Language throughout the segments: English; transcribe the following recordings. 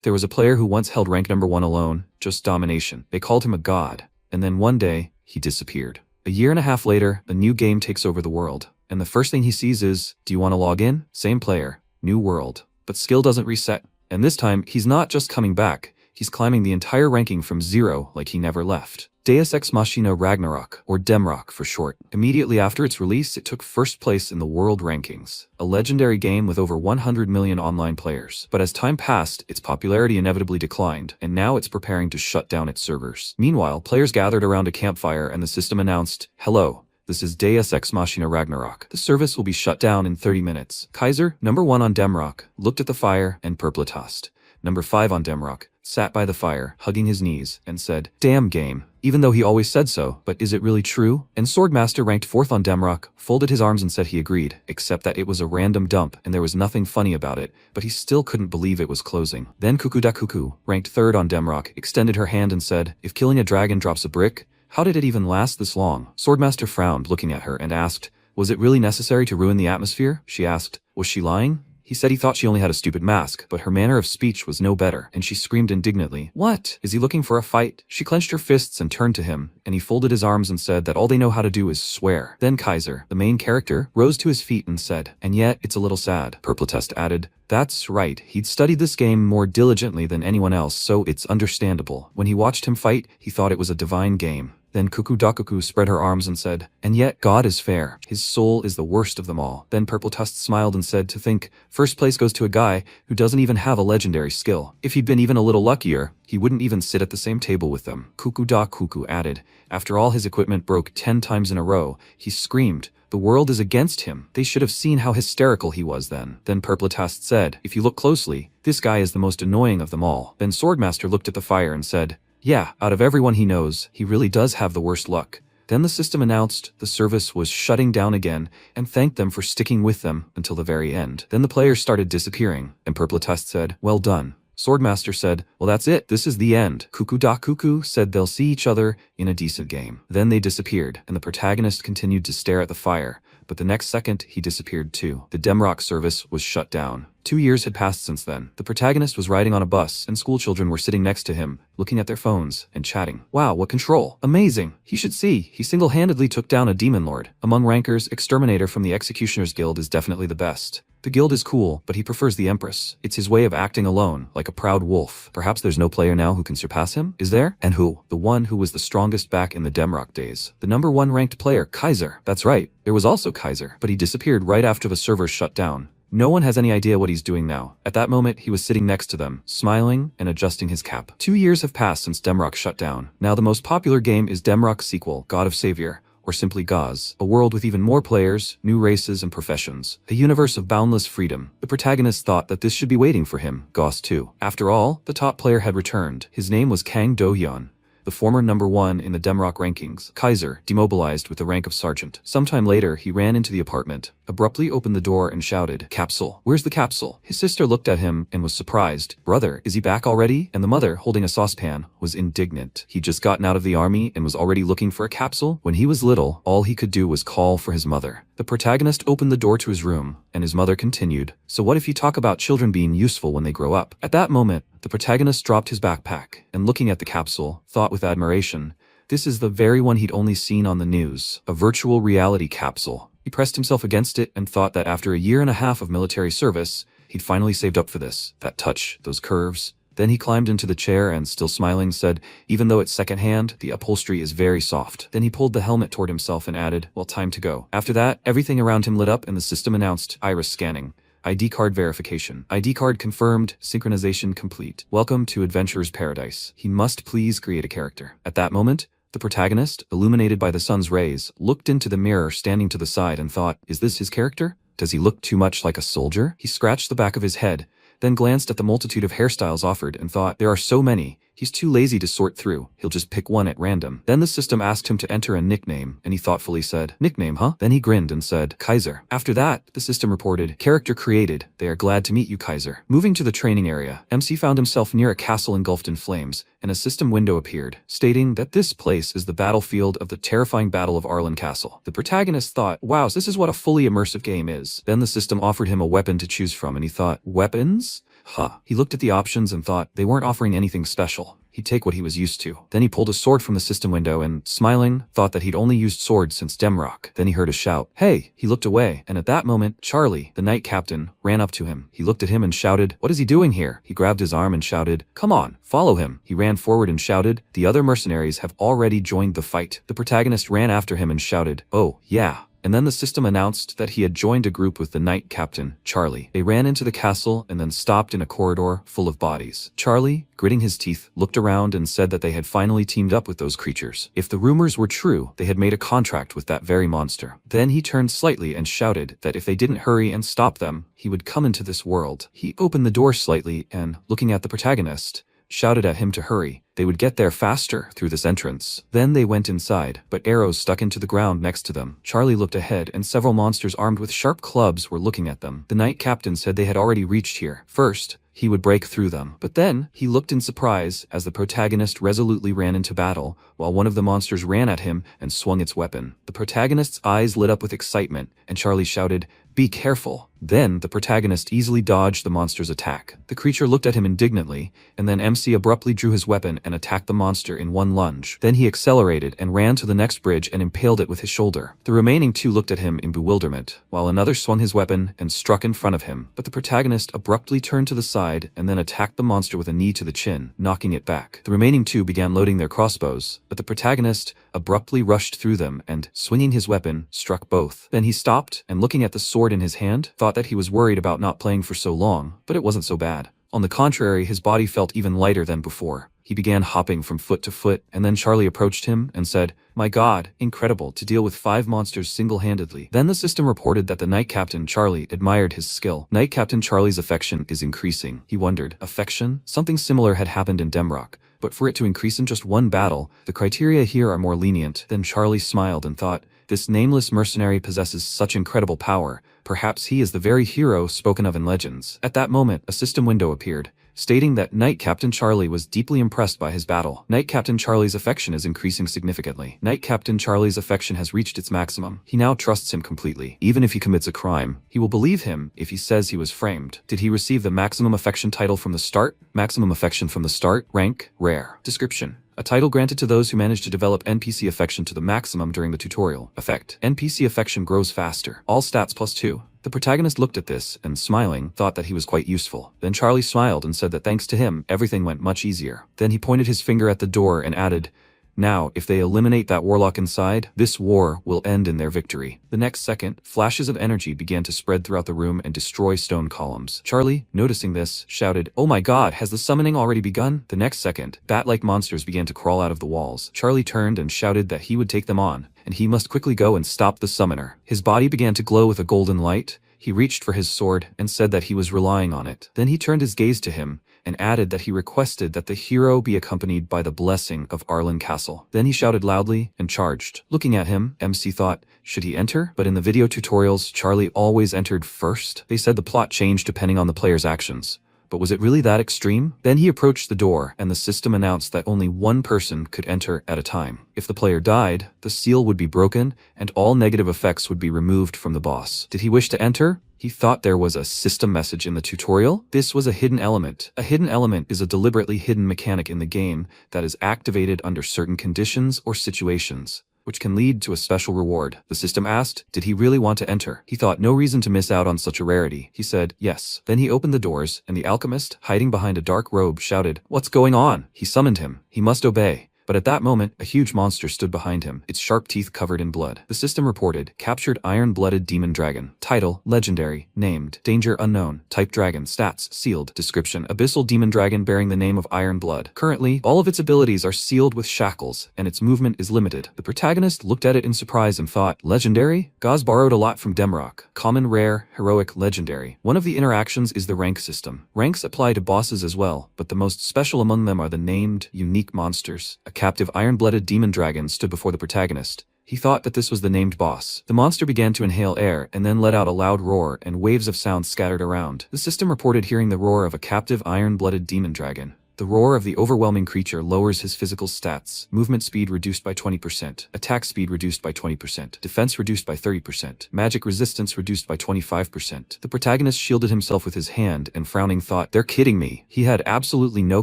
There was a player who once held rank number 1 alone, just domination. They called him a god. And then one day, he disappeared. A year and a half later, a new game takes over the world. And the first thing he sees is, do you want to log in? Same player, new world. But skill doesn't reset. And this time, he's not just coming back. He's climbing the entire ranking from 0 like he never left. Deus Ex Machina Ragnarok, or Demrock for short. Immediately after its release, it took first place in the world rankings. A legendary game with over 100 million online players. But as time passed, its popularity inevitably declined, and now it's preparing to shut down its servers. Meanwhile, players gathered around a campfire and the system announced, "Hello, this is Deus Ex Machina Ragnarok. The service will be shut down in 30 minutes. Kaiser, number 1 on Demrock, looked at the fire and perpletost. Number 5 on Demrock, sat by the fire, hugging his knees, and said, "Damn game." Even though he always said so, but is it really true? And Swordmaster, ranked 4th on Demrock, folded his arms and said he agreed, except that it was a random dump and there was nothing funny about it, but he still couldn't believe it was closing. Then Cuckoo, ranked 3rd on Demrock, extended her hand and said, "If killing a dragon drops a brick, how did it even last this long?" Swordmaster frowned, looking at her, and asked, "Was it really necessary to ruin the atmosphere?" She asked, "Was she lying?" He said he thought she only had a stupid mask, but her manner of speech was no better, and she screamed indignantly, "What? Is he looking for a fight?" She clenched her fists and turned to him, and he folded his arms and said that all they know how to do is swear. Then Kaiser, the main character, rose to his feet and said, "And yet, it's a little sad." Perplotest added, "That's right, he'd studied this game more diligently than anyone else, so it's understandable. When he watched him fight, he thought it was a divine game." Then Cuckoo spread her arms and said, "And yet God is fair. His soul is the worst of them all." Then Perplotest smiled and said, "To think, first place goes to a guy who doesn't even have a legendary skill. If he'd been even a little luckier, he wouldn't even sit at the same table with them." Cuckoo added, "After all his equipment broke 10 times in a row, he screamed, 'The world is against him.' They should have seen how hysterical he was then." Then Perplotest said, "If you look closely, this guy is the most annoying of them all." Then Swordmaster looked at the fire and said, "Yeah, out of everyone he knows, he really does have the worst luck." Then the system announced the service was shutting down again and thanked them for sticking with them until the very end. Then the players started disappearing, and Perplotest said, "Well done." Swordmaster said, "Well, that's it. This is the end." Cuckoo said they'll see each other in a decent game. Then they disappeared, and the protagonist continued to stare at the fire, but the next second he disappeared too. The Demrock service was shut down. 2 years had passed since then. The protagonist was riding on a bus, and schoolchildren were sitting next to him, looking at their phones and chatting. "Wow, what control! Amazing! He should see. He single-handedly took down a demon lord. Among rankers, Exterminator from the Executioner's Guild is definitely the best. The guild is cool, but he prefers the Empress. It's his way of acting alone, like a proud wolf. Perhaps there's no player now who can surpass him? Is there? And who? The one who was the strongest back in the Demrock days. The number 1 ranked player, Kaiser. That's right, there was also Kaiser, but he disappeared right after the servers shut down. No one has any idea what he's doing now. At that moment, he was sitting next to them, smiling and adjusting his cap. 2 years have passed since Demrock shut down. Now the most popular game is Demrock's sequel, God of Savior, or simply Gauze, a world with even more players, new races and professions, a universe of boundless freedom. The protagonist thought that this should be waiting for him, Gauze 2. After all, the top player had returned. His name was Kang Do-hyun, the former number 1 in the Demrock rankings. Kaiser, demobilized with the rank of sergeant. Sometime later, he ran into the apartment, abruptly opened the door and shouted, "Capsule! Where's the capsule?" His sister looked at him and was surprised. "Brother, is he back already?" And the mother, holding a saucepan, was indignant. He'd just gotten out of the army and was already looking for a capsule? When he was little, all he could do was call for his mother. The protagonist opened the door to his room, and his mother continued, "So what if you talk about children being useful when they grow up?" At that moment, the protagonist dropped his backpack, and looking at the capsule, thought with admiration, this is the very one he'd only seen on the news, a virtual reality capsule. He pressed himself against it and thought that after a year and a half of military service, he'd finally saved up for this. That touch, those curves. Then he climbed into the chair and, still smiling, said, "Even though it's secondhand, the upholstery is very soft." Then he pulled the helmet toward himself and added, "Well, time to go." After that, everything around him lit up and the system announced, "Iris scanning. ID card verification. ID card confirmed. Synchronization complete. Welcome to Adventurer's Paradise. He must please create a character." At that moment, the protagonist, illuminated by the sun's rays, looked into the mirror standing to the side and thought, is this his character? Does he look too much like a soldier? He scratched the back of his head, then glanced at the multitude of hairstyles offered and thought, there are so many. He's too lazy to sort through. He'll just pick one at random. Then the system asked him to enter a nickname, and he thoughtfully said, "Nickname, huh?" Then he grinned and said, "Kaiser." After that, the system reported, "Character created. They are glad to meet you, Kaiser." Moving to the training area, MC found himself near a castle engulfed in flames, and a system window appeared, stating that this place is the battlefield of the terrifying Battle of Arlen Castle. The protagonist thought, wow, this is what a fully immersive game is. Then the system offered him a weapon to choose from, and he thought, weapons? Huh. He looked at the options and thought they weren't offering anything special. He'd take what he was used to. Then he pulled a sword from the system window and, smiling, thought that he'd only used swords since Demrock. Then he heard a shout. Hey! He looked away, and at that moment, Charlie, the knight captain, ran up to him. He looked at him and shouted, "What is he doing here?" He grabbed his arm and shouted, "Come on, follow him." He ran forward and shouted, "The other mercenaries have already joined the fight." The protagonist ran after him and shouted, "Oh, yeah." And then the system announced that he had joined a group with the knight captain, Charlie. They ran into the castle and then stopped in a corridor full of bodies. Charlie, gritting his teeth, looked around and said that they had finally teamed up with those creatures. If the rumors were true, they had made a contract with that very monster. Then he turned slightly and shouted that if they didn't hurry and stop them, he would come into this world. He opened the door slightly and, looking at the protagonist, shouted at him to hurry. They would get there faster through this entrance. Then they went inside, but arrows stuck into the ground next to them. Charlie looked ahead and several monsters armed with sharp clubs were looking at them. The knight captain said they had already reached here. First, he would break through them. But then, he looked in surprise as the protagonist resolutely ran into battle, while one of the monsters ran at him and swung its weapon. The protagonist's eyes lit up with excitement, and Charlie shouted, "Be careful." Then, the protagonist easily dodged the monster's attack. The creature looked at him indignantly, and then MC abruptly drew his weapon and attacked the monster in one lunge. Then he accelerated and ran to the next bridge and impaled it with his shoulder. The remaining two looked at him in bewilderment, while another swung his weapon and struck in front of him. But the protagonist abruptly turned to the side and then attacked the monster with a knee to the chin, knocking it back. The remaining two began loading their crossbows, but the protagonist abruptly rushed through them and, swinging his weapon, struck both. Then he stopped and, looking at the sword in his hand, thought that he was worried about not playing for so long, but it wasn't so bad. On the contrary, his body felt even lighter than before. He began hopping from foot to foot, and then Charlie approached him and said, "My God, incredible to deal with 5 monsters single-handedly." Then the system reported that the knight captain Charlie admired his skill. Knight captain Charlie's affection is increasing. He wondered, affection? Something similar had happened in Demrock, but for it to increase in just one battle, the criteria here are more lenient. Then Charlie smiled and thought, this nameless mercenary possesses such incredible power. Perhaps he is the very hero spoken of in legends. At that moment, a system window appeared, stating that Knight Captain Charlie was deeply impressed by his battle. Knight Captain Charlie's affection is increasing significantly. Knight Captain Charlie's affection has reached its maximum. He now trusts him completely. Even if he commits a crime, he will believe him if he says he was framed. Did he receive the maximum affection title from the start? Maximum affection from the start. Rank, rare. Description: a title granted to those who manage to develop NPC affection to the maximum during the tutorial. Effect: NPC affection grows faster. All stats +2. The protagonist looked at this and, smiling, thought that he was quite useful. Then Charlie smiled and said that thanks to him, everything went much easier. Then he pointed his finger at the door and added, "Now, if they eliminate that warlock inside, this war will end in their victory." The next second, flashes of energy began to spread throughout the room and destroy stone columns. Charlie, noticing this, shouted, "Oh my God, has the summoning already begun?" The next second, bat-like monsters began to crawl out of the walls. Charlie turned and shouted that he would take them on, and he must quickly go and stop the summoner. His body began to glow with a golden light. He reached for his sword and said that he was relying on it. Then he turned his gaze to him and added that he requested that the hero be accompanied by the blessing of Arlen Castle. Then he shouted loudly and charged. Looking at him, MC thought, should he enter? But in the video tutorials, Charlie always entered first. They said the plot changed depending on the player's actions. But was it really that extreme? Then he approached the door, and the system announced that only one person could enter at a time. If the player died, the seal would be broken, and all negative effects would be removed from the boss. Did he wish to enter? He thought there was a system message in the tutorial. This was a hidden element. A hidden element is a deliberately hidden mechanic in the game that is activated under certain conditions or situations, which can lead to a special reward. The system asked, did he really want to enter? He thought no reason to miss out on such a rarity. He said, yes. Then he opened the doors, and the alchemist, hiding behind a dark robe, shouted, "What's going on?" He summoned him. He must obey. But at that moment, a huge monster stood behind him, its sharp teeth covered in blood. The system reported, captured iron-blooded demon dragon. Title, legendary. Named, danger unknown. Type dragon. Stats, sealed. Description, abyssal demon dragon bearing the name of Iron Blood. Currently, all of its abilities are sealed with shackles, and its movement is limited. The protagonist looked at it in surprise and thought, legendary? Gauze borrowed a lot from Demrock. Common, rare, heroic, legendary. One of the interactions is the rank system. Ranks apply to bosses as well, but the most special among them are the named, unique monsters. A captive iron-blooded demon dragon stood before the protagonist. He thought that this was the named boss. The monster began to inhale air and then let out a loud roar, and waves of sound scattered around. The system reported hearing the roar of a captive iron-blooded demon dragon. The roar of the overwhelming creature lowers his physical stats. Movement speed reduced by 20%. Attack speed reduced by 20%. Defense reduced by 30%. Magic resistance reduced by 25%. The protagonist shielded himself with his hand and frowning thought, they're kidding me. He had absolutely no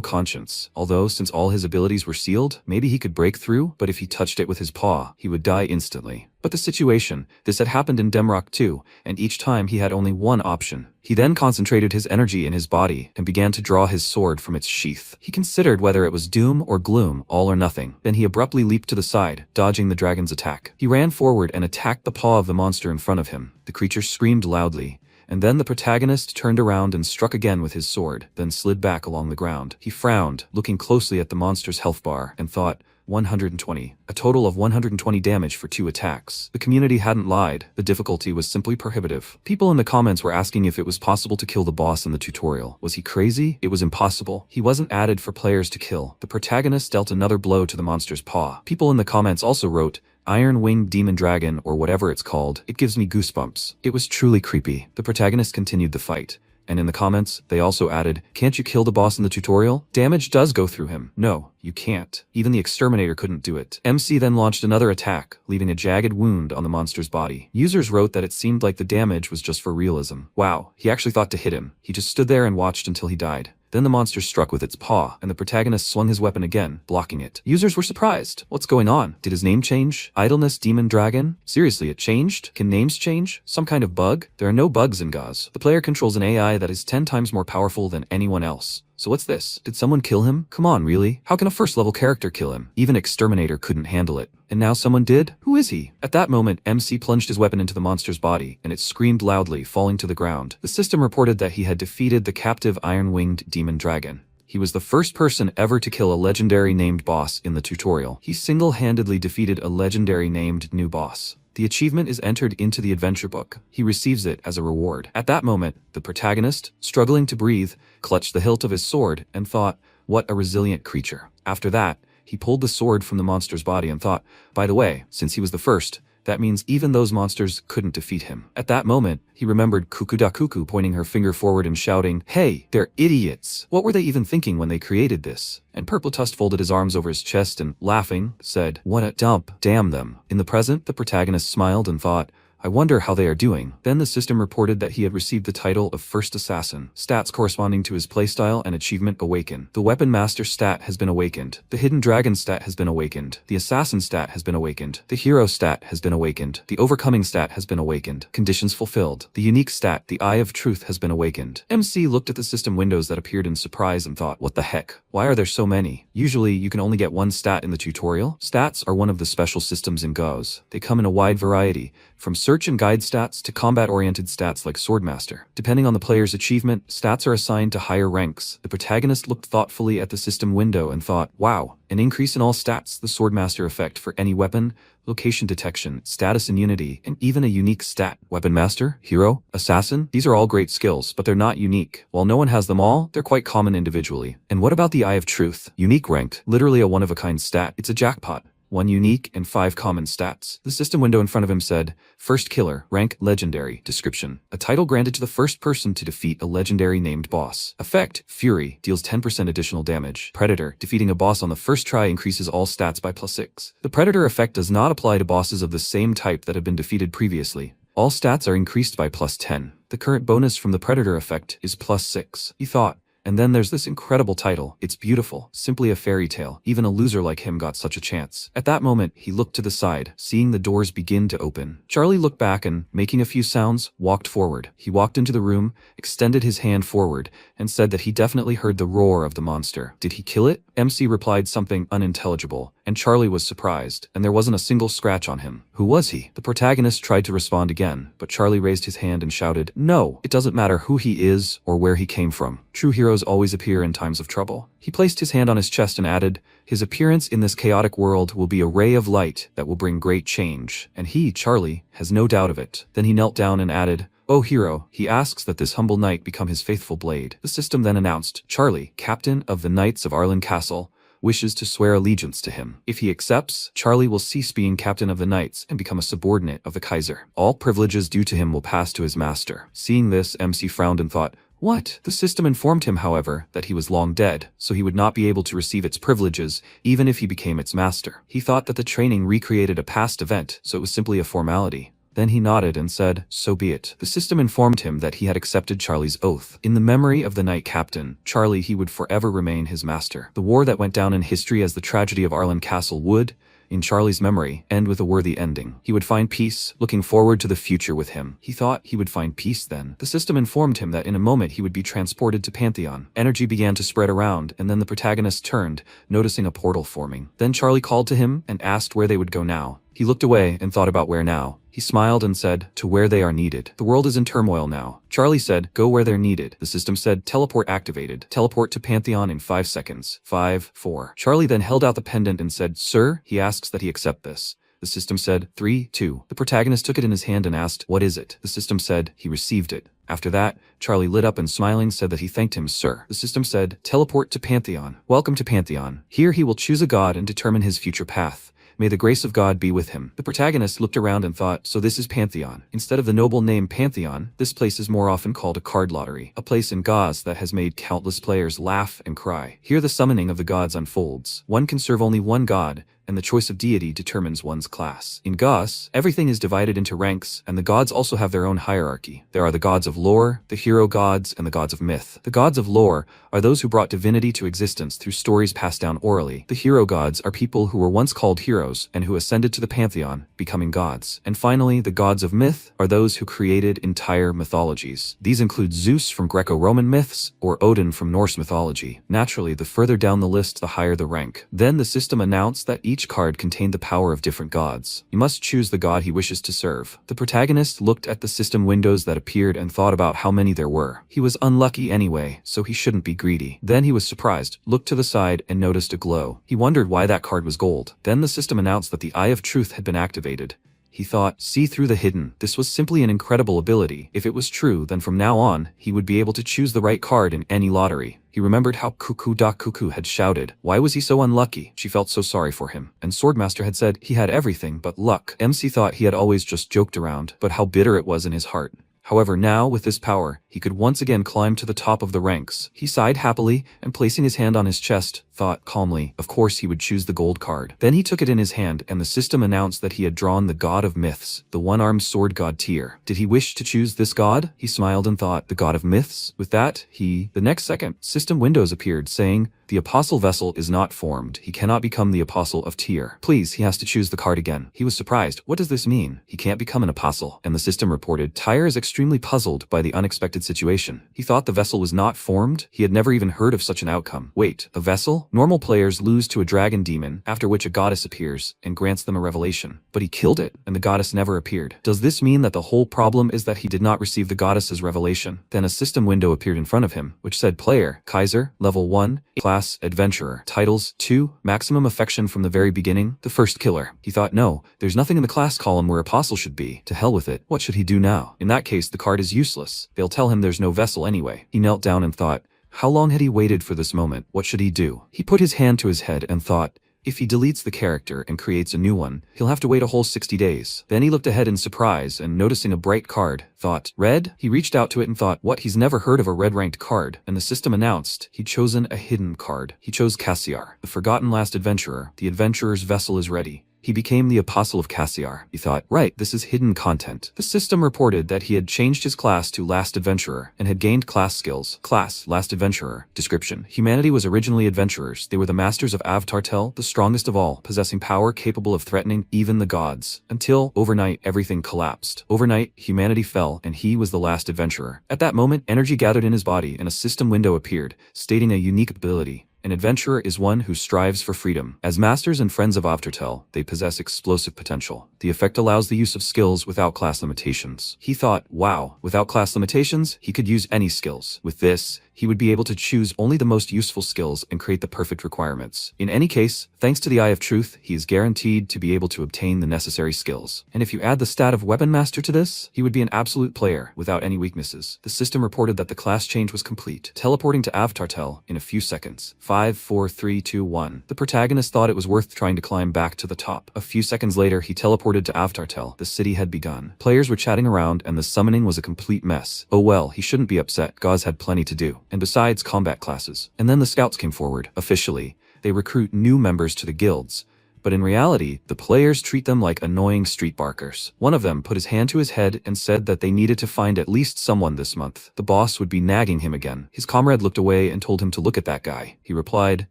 conscience. Although, since all his abilities were sealed, maybe he could break through, but if he touched it with his paw, he would die instantly. But the situation, this had happened in Demrock too, and each time he had only one option. He then concentrated his energy in his body and began to draw his sword from its sheath. He considered whether it was doom or gloom, all or nothing. Then he abruptly leaped to the side, dodging the dragon's attack. He ran forward and attacked the paw of the monster in front of him. The creature screamed loudly, and then the protagonist turned around and struck again with his sword, then slid back along the ground. He frowned, looking closely at the monster's health bar, and thought, 120. A total of 120 damage for 2 attacks. The community hadn't lied. The difficulty was simply prohibitive. People in the comments were asking if it was possible to kill the boss in the tutorial. Was he crazy? It was impossible. He wasn't added for players to kill. The protagonist dealt another blow to the monster's paw. People in the comments also wrote, Iron-winged demon dragon or whatever it's called. It gives me goosebumps. It was truly creepy. The protagonist continued the fight. And in the comments, they also added, can't you kill the boss in the tutorial? Damage does go through him. No, you can't. Even the exterminator couldn't do it. MC then launched another attack, leaving a jagged wound on the monster's body. Users wrote that it seemed like the damage was just for realism. Wow, he actually thought to hit him. He just stood there and watched until he died. Then the monster struck with its paw, and the protagonist swung his weapon again, blocking it. Users were surprised. What's going on? Did his name change? Idleness Demon Dragon? Seriously, it changed? Can names change? Some kind of bug? There are no bugs in GAs. The player controls an AI that is 10 times more powerful than anyone else. So what's this? Did someone kill him? Come on, really? How can a first-level character kill him? Even Exterminator couldn't handle it. And now someone did? Who is he? At that moment, MC plunged his weapon into the monster's body, and it screamed loudly, falling to the ground. The system reported that he had defeated the captive iron-winged demon dragon. He was the first person ever to kill a legendary named boss in the tutorial. He single-handedly defeated a legendary named new boss. The achievement is entered into the adventure book. He receives it as a reward. At that moment, the protagonist, struggling to breathe, clutched the hilt of his sword and thought, what a resilient creature. After that, he pulled the sword from the monster's body and thought, by the way, since he was the first, that means even those monsters couldn't defeat him. At that moment, he remembered Kukudakuku pointing her finger forward and shouting, hey, they're idiots. What were they even thinking when they created this? And Purpletust folded his arms over his chest and, laughing, said, what a dump, damn them. In the present, the protagonist smiled and thought, I wonder how they are doing. Then the system reported that he had received the title of First Assassin. Stats corresponding to his playstyle and achievement awaken. The Weapon Master stat has been awakened. The Hidden Dragon stat has been awakened. The Assassin stat has been awakened. The Hero stat has been awakened. The Overcoming stat has been awakened. Conditions fulfilled. The Unique stat, the Eye of Truth, has been awakened. MC looked at the system windows that appeared in surprise and thought, what the heck? Why are there so many? Usually, you can only get one stat in the tutorial. Stats are one of the special systems in GOs. They come in a wide variety, from search and guide stats to combat-oriented stats like Swordmaster. Depending on the player's achievement, stats are assigned to higher ranks. The protagonist looked thoughtfully at the system window and thought, wow, an increase in all stats, the Swordmaster effect for any weapon, location detection, status immunity, and even a unique stat. Weapon Master, Hero, Assassin, these are all great skills, but they're not unique. While no one has them all, they're quite common individually. And what about the Eye of Truth? Unique ranked, literally a one-of-a-kind stat. It's a jackpot. 1 unique and 5 common stats. The system window in front of him said, First Killer, rank Legendary, description. A title granted to the first person to defeat a legendary named boss. Effect, Fury, deals 10% additional damage. Predator, defeating a boss on the first try increases all stats by +6. The Predator effect does not apply to bosses of the same type that have been defeated previously. All stats are increased by +10. The current bonus from the Predator effect is +6. He thought. And then there's this incredible title. It's beautiful, simply a fairy tale. Even a loser like him got such a chance. At that moment, he looked to the side, seeing the doors begin to open. Charlie looked back and, making a few sounds, walked forward. He walked into the room, extended his hand forward, and said that he definitely heard the roar of the monster. Did he kill it? MC replied something unintelligible, and Charlie was surprised, and there wasn't a single scratch on him. Who was he? The protagonist tried to respond again, but Charlie raised his hand and shouted, no, it doesn't matter who he is or where he came from. True heroes always appear in times of trouble. He placed his hand on his chest and added, his appearance in this chaotic world will be a ray of light that will bring great change, and he, Charlie, has no doubt of it. Then he knelt down and added, O hero, he asks that this humble knight become his faithful blade. The system then announced, Charlie, captain of the Knights of Arlen Castle, wishes to swear allegiance to him. If he accepts, Charlie will cease being captain of the knights and become a subordinate of the Kaiser. All privileges due to him will pass to his master. Seeing this, MC frowned and thought, What? The system informed him, however, that he was long dead, so he would not be able to receive its privileges, even if he became its master. He thought that the training recreated a past event, so it was simply a formality. Then he nodded and said, so be it. The system informed him that he had accepted Charlie's oath. In the memory of the Knight Captain, Charlie, he would forever remain his master. The war that went down in history as the tragedy of Arlen Castle would, in Charlie's memory, end with a worthy ending. He would find peace, looking forward to the future with him. He thought he would find peace then. The system informed him that in a moment he would be transported to Pantheon. Energy began to spread around, and then the protagonist turned, noticing a portal forming. Then Charlie called to him and asked where they would go now. He looked away and thought about where now. He smiled and said, to where they are needed. The world is in turmoil now. Charlie said, go where they're needed. The system said, teleport activated. Teleport to Pantheon in 5 seconds. 5, 4. Charlie then held out the pendant and said, sir, he asks that he accept this. The system said, 3, 2. The protagonist took it in his hand and asked, what is it? The system said, he received it. After that, Charlie lit up and smiling said that he thanked him, sir. The system said, teleport to Pantheon. Welcome to Pantheon. Here he will choose a god and determine his future path. May the grace of God be with him. The protagonist looked around and thought, so this is Pantheon. Instead of the noble name Pantheon, this place is more often called a card lottery, a place in Gauze that has made countless players laugh and cry. Here the summoning of the gods unfolds. One can serve only one god, and the choice of deity determines one's class. In Gauze, everything is divided into ranks, and the gods also have their own hierarchy. There are the gods of lore, the hero gods, and the gods of myth. The gods of lore are those who brought divinity to existence through stories passed down orally. The hero gods are people who were once called heroes and who ascended to the pantheon, becoming gods. And finally, the gods of myth are those who created entire mythologies. These include Zeus from Greco-Roman myths or Odin from Norse mythology. Naturally, the further down the list, the higher the rank. Then the system announced that each card contained the power of different gods. He must choose the god he wishes to serve. The protagonist looked at the system windows that appeared and thought about how many there were. He was unlucky anyway, so he shouldn't be greedy. Then he was surprised, looked to the side, and noticed a glow. He wondered why that card was gold. Then the system announced that the Eye of Truth had been activated. He thought, see through the hidden. This was simply an incredible ability. If it was true, then from now on, he would be able to choose the right card in any lottery. He remembered how Cuckoo had shouted. Why was he so unlucky? She felt so sorry for him. And Swordmaster had said he had everything but luck. MC thought he had always just joked around, but how bitter it was in his heart. However, now, with this power, he could once again climb to the top of the ranks. He sighed happily, and placing his hand on his chest, thought calmly, of course he would choose the gold card. Then he took it in his hand, and the system announced that he had drawn the god of myths, the one-armed sword god Tyr. Did he wish to choose this god? He smiled and thought, the god of myths? With that, the next second, system windows appeared, saying, the apostle vessel is not formed. He cannot become the apostle of Tyr. Please, he has to choose the card again. He was surprised. What does this mean? He can't become an apostle. And the system reported, Tyr is extremely puzzled by the unexpected situation. He thought the vessel was not formed. He had never even heard of such an outcome. Wait, a vessel? Normal players lose to a dragon demon, after which a goddess appears and grants them a revelation. But he killed it, and the goddess never appeared. Does this mean that the whole problem is that he did not receive the goddess's revelation? Then a system window appeared in front of him, which said Player, Kaiser, Level 1, Class, Adventurer, Titles, 2, Maximum Affection from the very beginning, the first killer. He thought, no, there's nothing in the class column where Apostle should be. To hell with it. What should he do now? In that case, the card is useless. They'll tell him there's no vessel anyway. He knelt down and thought, how long had he waited for this moment? What should he do? He put his hand to his head and thought, if he deletes the character and creates a new one, he'll have to wait a whole 60 days. Then he looked ahead in surprise and noticing a bright card, thought, red? He reached out to it and thought, what, he's never heard of a red-ranked card. And the system announced he'd chosen a hidden card. He chose Cassiar, the forgotten last adventurer. The adventurer's vessel is ready. He became the Apostle of Cassiar. He thought, right, this is hidden content. The system reported that he had changed his class to Last Adventurer and had gained class skills. Class, Last Adventurer. Description. Humanity was originally adventurers. They were the masters of Avtartel, the strongest of all, possessing power capable of threatening even the gods. Until, overnight, everything collapsed. Overnight, humanity fell, and he was the last adventurer. At that moment, energy gathered in his body, and a system window appeared, stating a unique ability. An adventurer is one who strives for freedom. As masters and friends of Avtartel, they possess explosive potential. The effect allows the use of skills without class limitations. He thought, wow, without class limitations, he could use any skills. With this, he would be able to choose only the most useful skills and create the perfect requirements. In any case, thanks to the Eye of Truth, he is guaranteed to be able to obtain the necessary skills. And if you add the stat of Weapon Master to this, he would be an absolute player without any weaknesses. The system reported that the class change was complete, teleporting to Avtartel in a few seconds. 5, 4, 3, 2, 1. The protagonist thought it was worth trying to climb back to the top. A few seconds later, he teleported to Avtartel. The city had begun. Players were chatting around and the summoning was a complete mess. Oh well, he shouldn't be upset. Gauze had plenty to do. And besides, combat classes. And then the scouts came forward. Officially, they recruit new members to the guilds. But in reality, the players treat them like annoying street barkers. One of them put his hand to his head and said that they needed to find at least someone this month. The boss would be nagging him again. His comrade looked away and told him to look at that guy. He replied,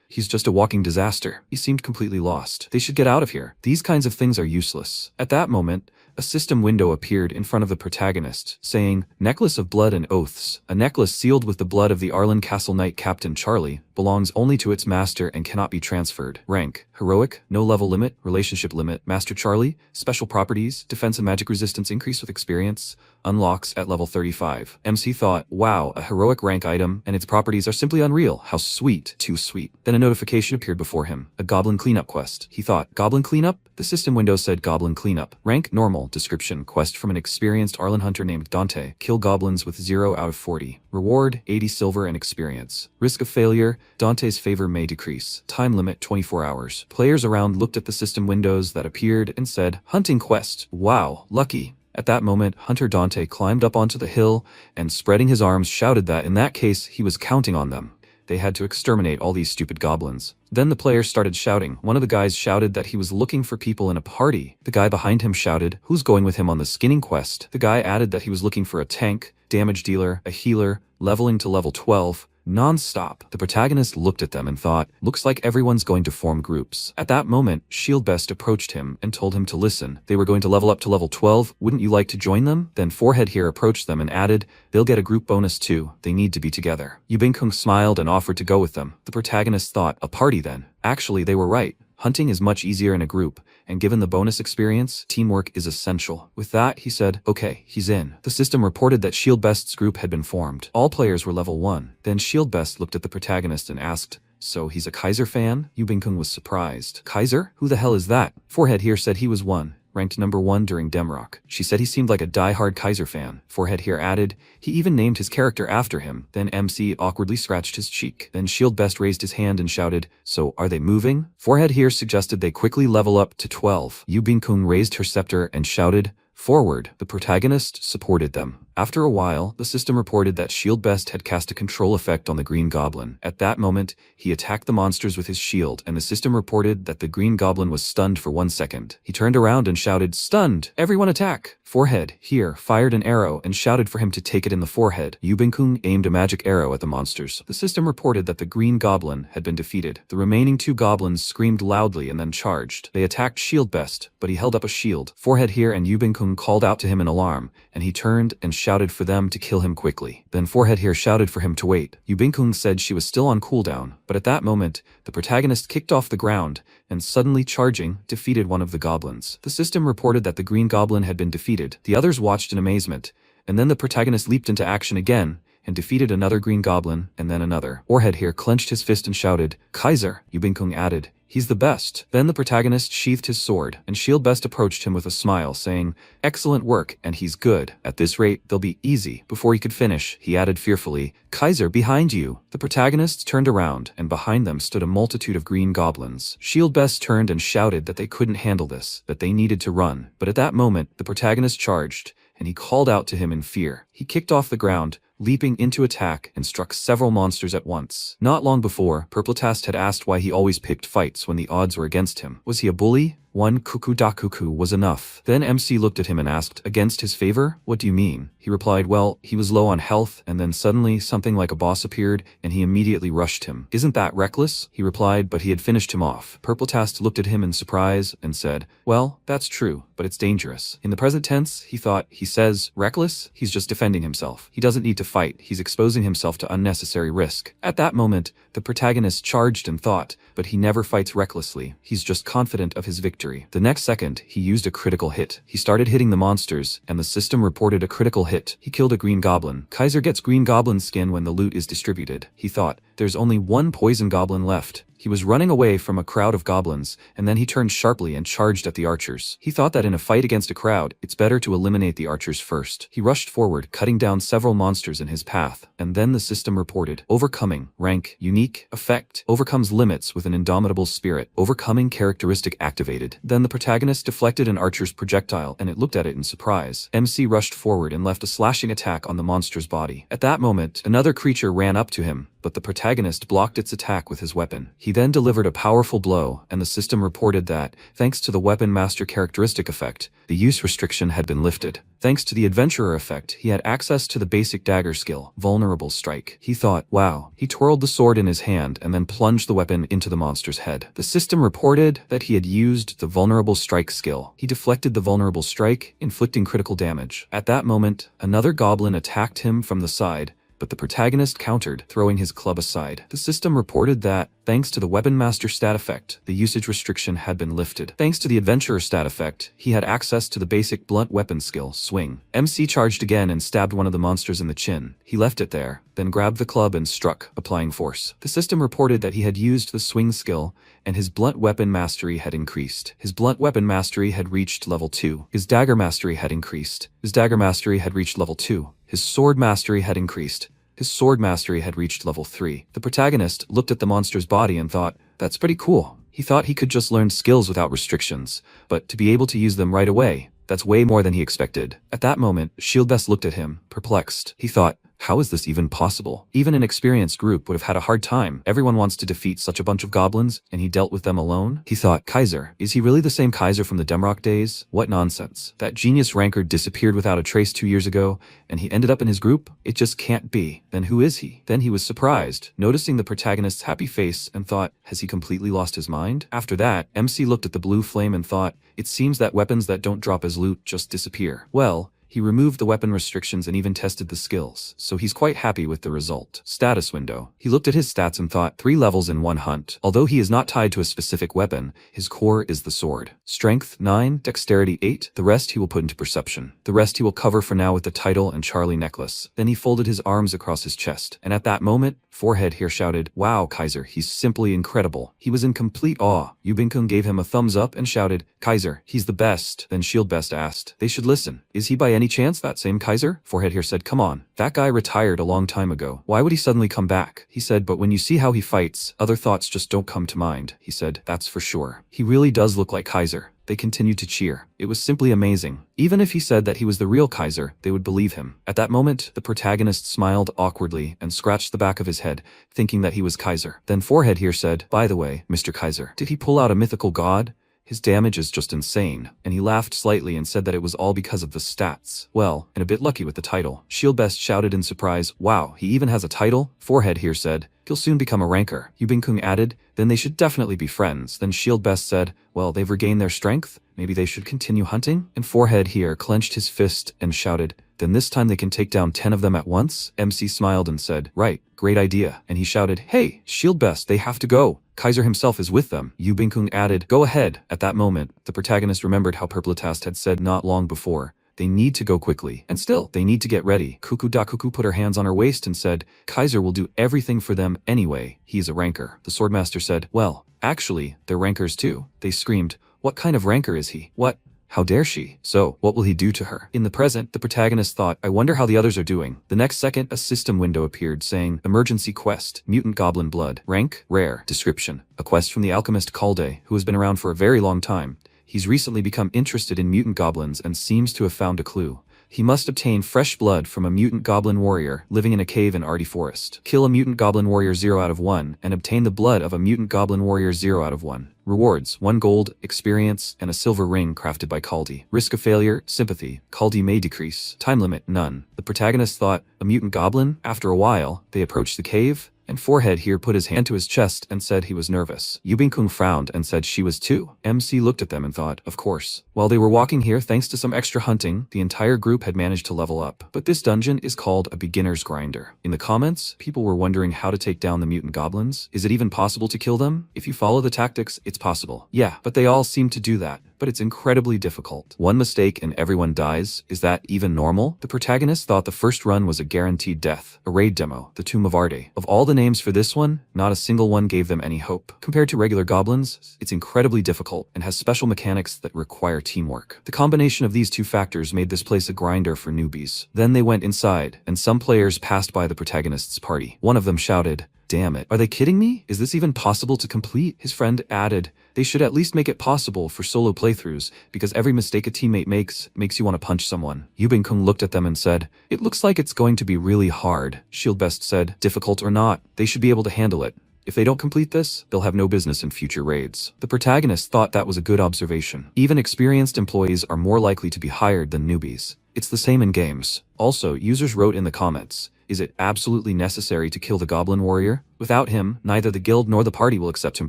"He's just a walking disaster." He seemed completely lost. They should get out of here. These kinds of things are useless. At that moment, a system window appeared in front of the protagonist, saying, "Necklace of Blood and Oaths. A necklace sealed with the blood of the Arlen Castle Knight Captain Charlie belongs only to its master and cannot be transferred. Rank: Heroic, no level limit, relationship limit. Master Charlie, special properties, defense and magic resistance increase with experience, unlocks at level 35. MC thought, wow, a heroic rank item, and its properties are simply unreal. How sweet. Too sweet. Then a notification appeared before him. A goblin cleanup quest. He thought, goblin cleanup? The system window said goblin cleanup. Rank: normal. Description: quest from an experienced Arlen hunter named Dante. Kill goblins with 0 out of 40. Reward: 80 silver and experience. Risk of failure: Dante's favor may decrease. Time limit: 24 hours. Players around looked at the system windows that appeared and said, hunting quest. Wow, lucky. At that moment, Hunter Dante climbed up onto the hill and, spreading his arms, shouted that in that case he was counting on them. They had to exterminate all these stupid goblins. Then the players started shouting. One of the guys shouted that he was looking for people in a party. The guy behind him shouted, who's going with him on the skinning quest? The guy added that he was looking for a tank, damage dealer, a healer, leveling to level 12, non-stop. The protagonist looked at them and thought, looks like everyone's going to form groups. At that moment, Shieldbest approached him and told him to listen. They were going to level up to level 12. Wouldn't you like to join them? Then Forehead here approached them and added, they'll get a group bonus too. They need to be together. Yubinkung smiled and offered to go with them. The protagonist thought, a party then. Actually, they were right. Hunting is much easier in a group, and given the bonus experience, teamwork is essential. With that, he said, okay, he's in. The system reported that Shieldbest's group had been formed. All players were level 1. Then Shieldbest looked at the protagonist and asked, so he's a Kaiser fan? Yubinkung was surprised. Kaiser? Who the hell is that? Forehead here said he was one. Ranked number 1 during Demrock. She said he seemed like a die-hard Kaiser fan. Forehead here added, he even named his character after him. Then MC awkwardly scratched his cheek. Then Shieldbest raised his hand and shouted, so are they moving? Forehead here suggested they quickly level up to 12. Yubinkung raised her scepter and shouted, forward. The protagonist supported them. After a while, the system reported that Shieldbest had cast a control effect on the Green Goblin. At that moment, he attacked the monsters with his shield, and the system reported that the Green Goblin was stunned for 1 second. He turned around and shouted, stunned! Everyone attack! Forehead, here, fired an arrow and shouted for him to take it in the forehead. Yubinkung aimed a magic arrow at the monsters. The system reported that the Green Goblin had been defeated. The remaining 2 goblins screamed loudly and then charged. They attacked Shieldbest, but he held up a shield. Forehead here and Yubinkung called out to him in alarm, and he turned and shouted for them to kill him quickly. Then Forehead here shouted for him to wait. Yubinkung said she was still on cooldown, but at that moment, the protagonist kicked off the ground and, suddenly charging, defeated one of the goblins. The system reported that the Green Goblin had been defeated. The others watched in amazement, and then the protagonist leaped into action again and defeated another Green Goblin and then another. Forehead here clenched his fist and shouted, Kaiser! Yubinkung added, he's the best. Then the protagonist sheathed his sword, and Shieldbest approached him with a smile, saying, excellent work, and he's good. At this rate, they'll be easy. Before he could finish, he added fearfully, Kaiser, behind you! The protagonists turned around, and behind them stood a multitude of green goblins. Shieldbest turned and shouted that they couldn't handle this, that they needed to run. But at that moment, the protagonist charged, and he called out to him in fear. He kicked off the ground, leaping into attack, and struck several monsters at once. Not long before, Purpletast had asked why he always picked fights when the odds were against him. Was he a bully? 1 kuku was enough. Then MC looked at him and asked, against his favor? What do you mean? He replied, well, he was low on health, and then suddenly something like a boss appeared, and he immediately rushed him. Isn't that reckless? He replied, but he had finished him off. Purpletast looked at him in surprise and said, well, that's true, but it's dangerous. In the present tense, he thought, he says, reckless? He's just defending himself. He doesn't need to fight. He's exposing himself to unnecessary risk. At that moment, the protagonist charged and thought, but he never fights recklessly. He's just confident of his victory. The next second, he used a critical hit. He started hitting the monsters, and the system reported a critical hit. He killed a green goblin. Kaiser gets green goblin skin when the loot is distributed. He thought, there's only one poison goblin left. He was running away from a crowd of goblins, and then he turned sharply and charged at the archers. He thought that in a fight against a crowd, it's better to eliminate the archers first. He rushed forward, cutting down several monsters in his path, and then the system reported, overcoming, rank, unique, effect, overcomes limits with an indomitable spirit, overcoming characteristic activated. Then the protagonist deflected an archer's projectile, and it looked at it in surprise. MC rushed forward and left a slashing attack on the monster's body. At that moment, another creature ran up to him, but the protagonist blocked its attack with his weapon. He then delivered a powerful blow, and the system reported that, thanks to the Weapon Master characteristic effect, the use restriction had been lifted. Thanks to the Adventurer effect, he had access to the basic dagger skill, Vulnerable Strike. He thought, wow. He twirled the sword in his hand and then plunged the weapon into the monster's head. The system reported that he had used the Vulnerable Strike skill. He deflected the Vulnerable Strike, inflicting critical damage. At that moment, another goblin attacked him from the side, but the protagonist countered, throwing his club aside. The system reported that, thanks to the Weapon Master stat effect, the usage restriction had been lifted. Thanks to the Adventurer stat effect, he had access to the basic blunt weapon skill, Swing. MC charged again and stabbed one of the monsters in the chin. He left it there, then grabbed the club and struck, applying force. The system reported that he had used the Swing skill, and his blunt weapon mastery had increased. His blunt weapon mastery had reached level 2. His dagger mastery had increased. His dagger mastery had reached level 2. His sword mastery had increased. His sword mastery had reached level 3. The protagonist looked at the monster's body and thought, that's pretty cool. He thought he could just learn skills without restrictions, but to be able to use them right away, that's way more than he expected. At that moment, Shieldbest looked at him, perplexed. He thought, how is this even possible? Even an experienced group would have had a hard time. Everyone wants to defeat such a bunch of goblins, and he dealt with them alone? He thought, Kaiser, is he really the same Kaiser from the Demrock days? What nonsense. That genius ranker disappeared without a trace 2 years ago, and he ended up in his group? It just can't be. Then who is he? Then he was surprised, noticing the protagonist's happy face, and thought, has he completely lost his mind? After that, MC looked at the blue flame and thought, it seems that weapons that don't drop as loot just disappear. Well, he removed the weapon restrictions and even tested the skills, so he's quite happy with the result. Status window. He looked at his stats and thought, 3 levels in 1 hunt. Although he is not tied to a specific weapon, his core is the sword. Strength 9, dexterity 8, the rest he will put into perception. The rest he will cover for now with the title and Charlie necklace. Then he folded his arms across his chest, and at that moment, Forehead here shouted, wow, Kaiser, he's simply incredible. He was in complete awe. Yubinkun gave him a thumbs up and shouted, Kaiser, he's the best. Then Shieldbest asked, they should listen. Is he by any chance that same Kaiser? Forehead here said, come on. That guy retired a long time ago. Why would he suddenly come back? He said, but when you see how he fights, other thoughts just don't come to mind. He said, that's for sure. He really does look like Kaiser. They continued to cheer. It was simply amazing. Even if he said that he was the real Kaiser, they would believe him. At that moment, the protagonist smiled awkwardly and scratched the back of his head, thinking that he was Kaiser. Then Forehead here said, by the way, Mr. Kaiser, did he pull out a mythical god? His damage is just insane. And he laughed slightly and said that it was all because of the stats. Well, and a bit lucky with the title. Shieldbest shouted in surprise, wow, he even has a title? Forehead here said, he'll soon become a ranker. Yubinkun added, then they should definitely be friends. Then Shieldbest said, well, they've regained their strength? Maybe they should continue hunting? And Forehead here clenched his fist and shouted, then this time they can take down 10 of them at once? MC smiled and said, right, great idea. And he shouted, hey, Shieldbest, they have to go. Kaiser himself is with them. Yubinkun added, go ahead. At that moment, the protagonist remembered how Purpletast had said not long before, they need to go quickly. And still, they need to get ready. Kuku put her hands on her waist and said, Kaiser will do everything for them anyway. He's a ranker. The swordmaster said, well, actually, they're rankers too. They screamed, what kind of ranker is he? What? How dare she? So, what will he do to her? In the present, the protagonist thought, I wonder how the others are doing. The next second, a system window appeared saying, Emergency Quest, Mutant Goblin Blood. Rank, Rare. Description. A quest from the alchemist Kalde, who has been around for a very long time. He's recently become interested in mutant goblins and seems to have found a clue. He must obtain fresh blood from a mutant goblin warrior living in a cave in Arty Forest. Kill a mutant goblin warrior 0 out of 1 and obtain the blood of a mutant goblin warrior 0 out of 1. Rewards, 1 gold, experience, and a silver ring crafted by Kaldi. Risk of failure, sympathy. Kaldi may decrease. Time limit, none. The protagonist thought, a mutant goblin? After a while, they approached the cave, And Forehead here put his hand to his chest and said he was nervous. Yubin-kun frowned and said she was too. MC looked at them and thought, of course. While they were walking here, thanks to some extra hunting, the entire group had managed to level up. But this dungeon is called a beginner's grinder. In the comments, people were wondering how to take down the mutant goblins. Is it even possible to kill them? If you follow the tactics, it's possible. Yeah, but they all seem to do that. But it's incredibly difficult. One mistake and everyone dies. Is that even normal? The protagonist thought the first run was a guaranteed death. A raid demo, the Tomb of Arde. Of all the names for this one, not a single one gave them any hope. Compared to regular goblins, it's incredibly difficult and has special mechanics that require teamwork. The combination of these two factors made this place a grinder for newbies. Then they went inside, and some players passed by the protagonist's party. One of them shouted, "Damn it, are they kidding me? Is this even possible to complete?" His friend added, "They should at least make it possible for solo playthroughs, because every mistake a teammate makes you want to punch someone." Yubin-kun looked at them and said, "It looks like it's going to be really hard." Shieldbest said, "Difficult or not, they should be able to handle it. If they don't complete this, they'll have no business in future raids." The protagonist thought that was a good observation. Even experienced employees are more likely to be hired than newbies. It's the same in games. Also, users wrote in the comments, "Is it absolutely necessary to kill the Goblin Warrior? Without him, neither the guild nor the party will accept him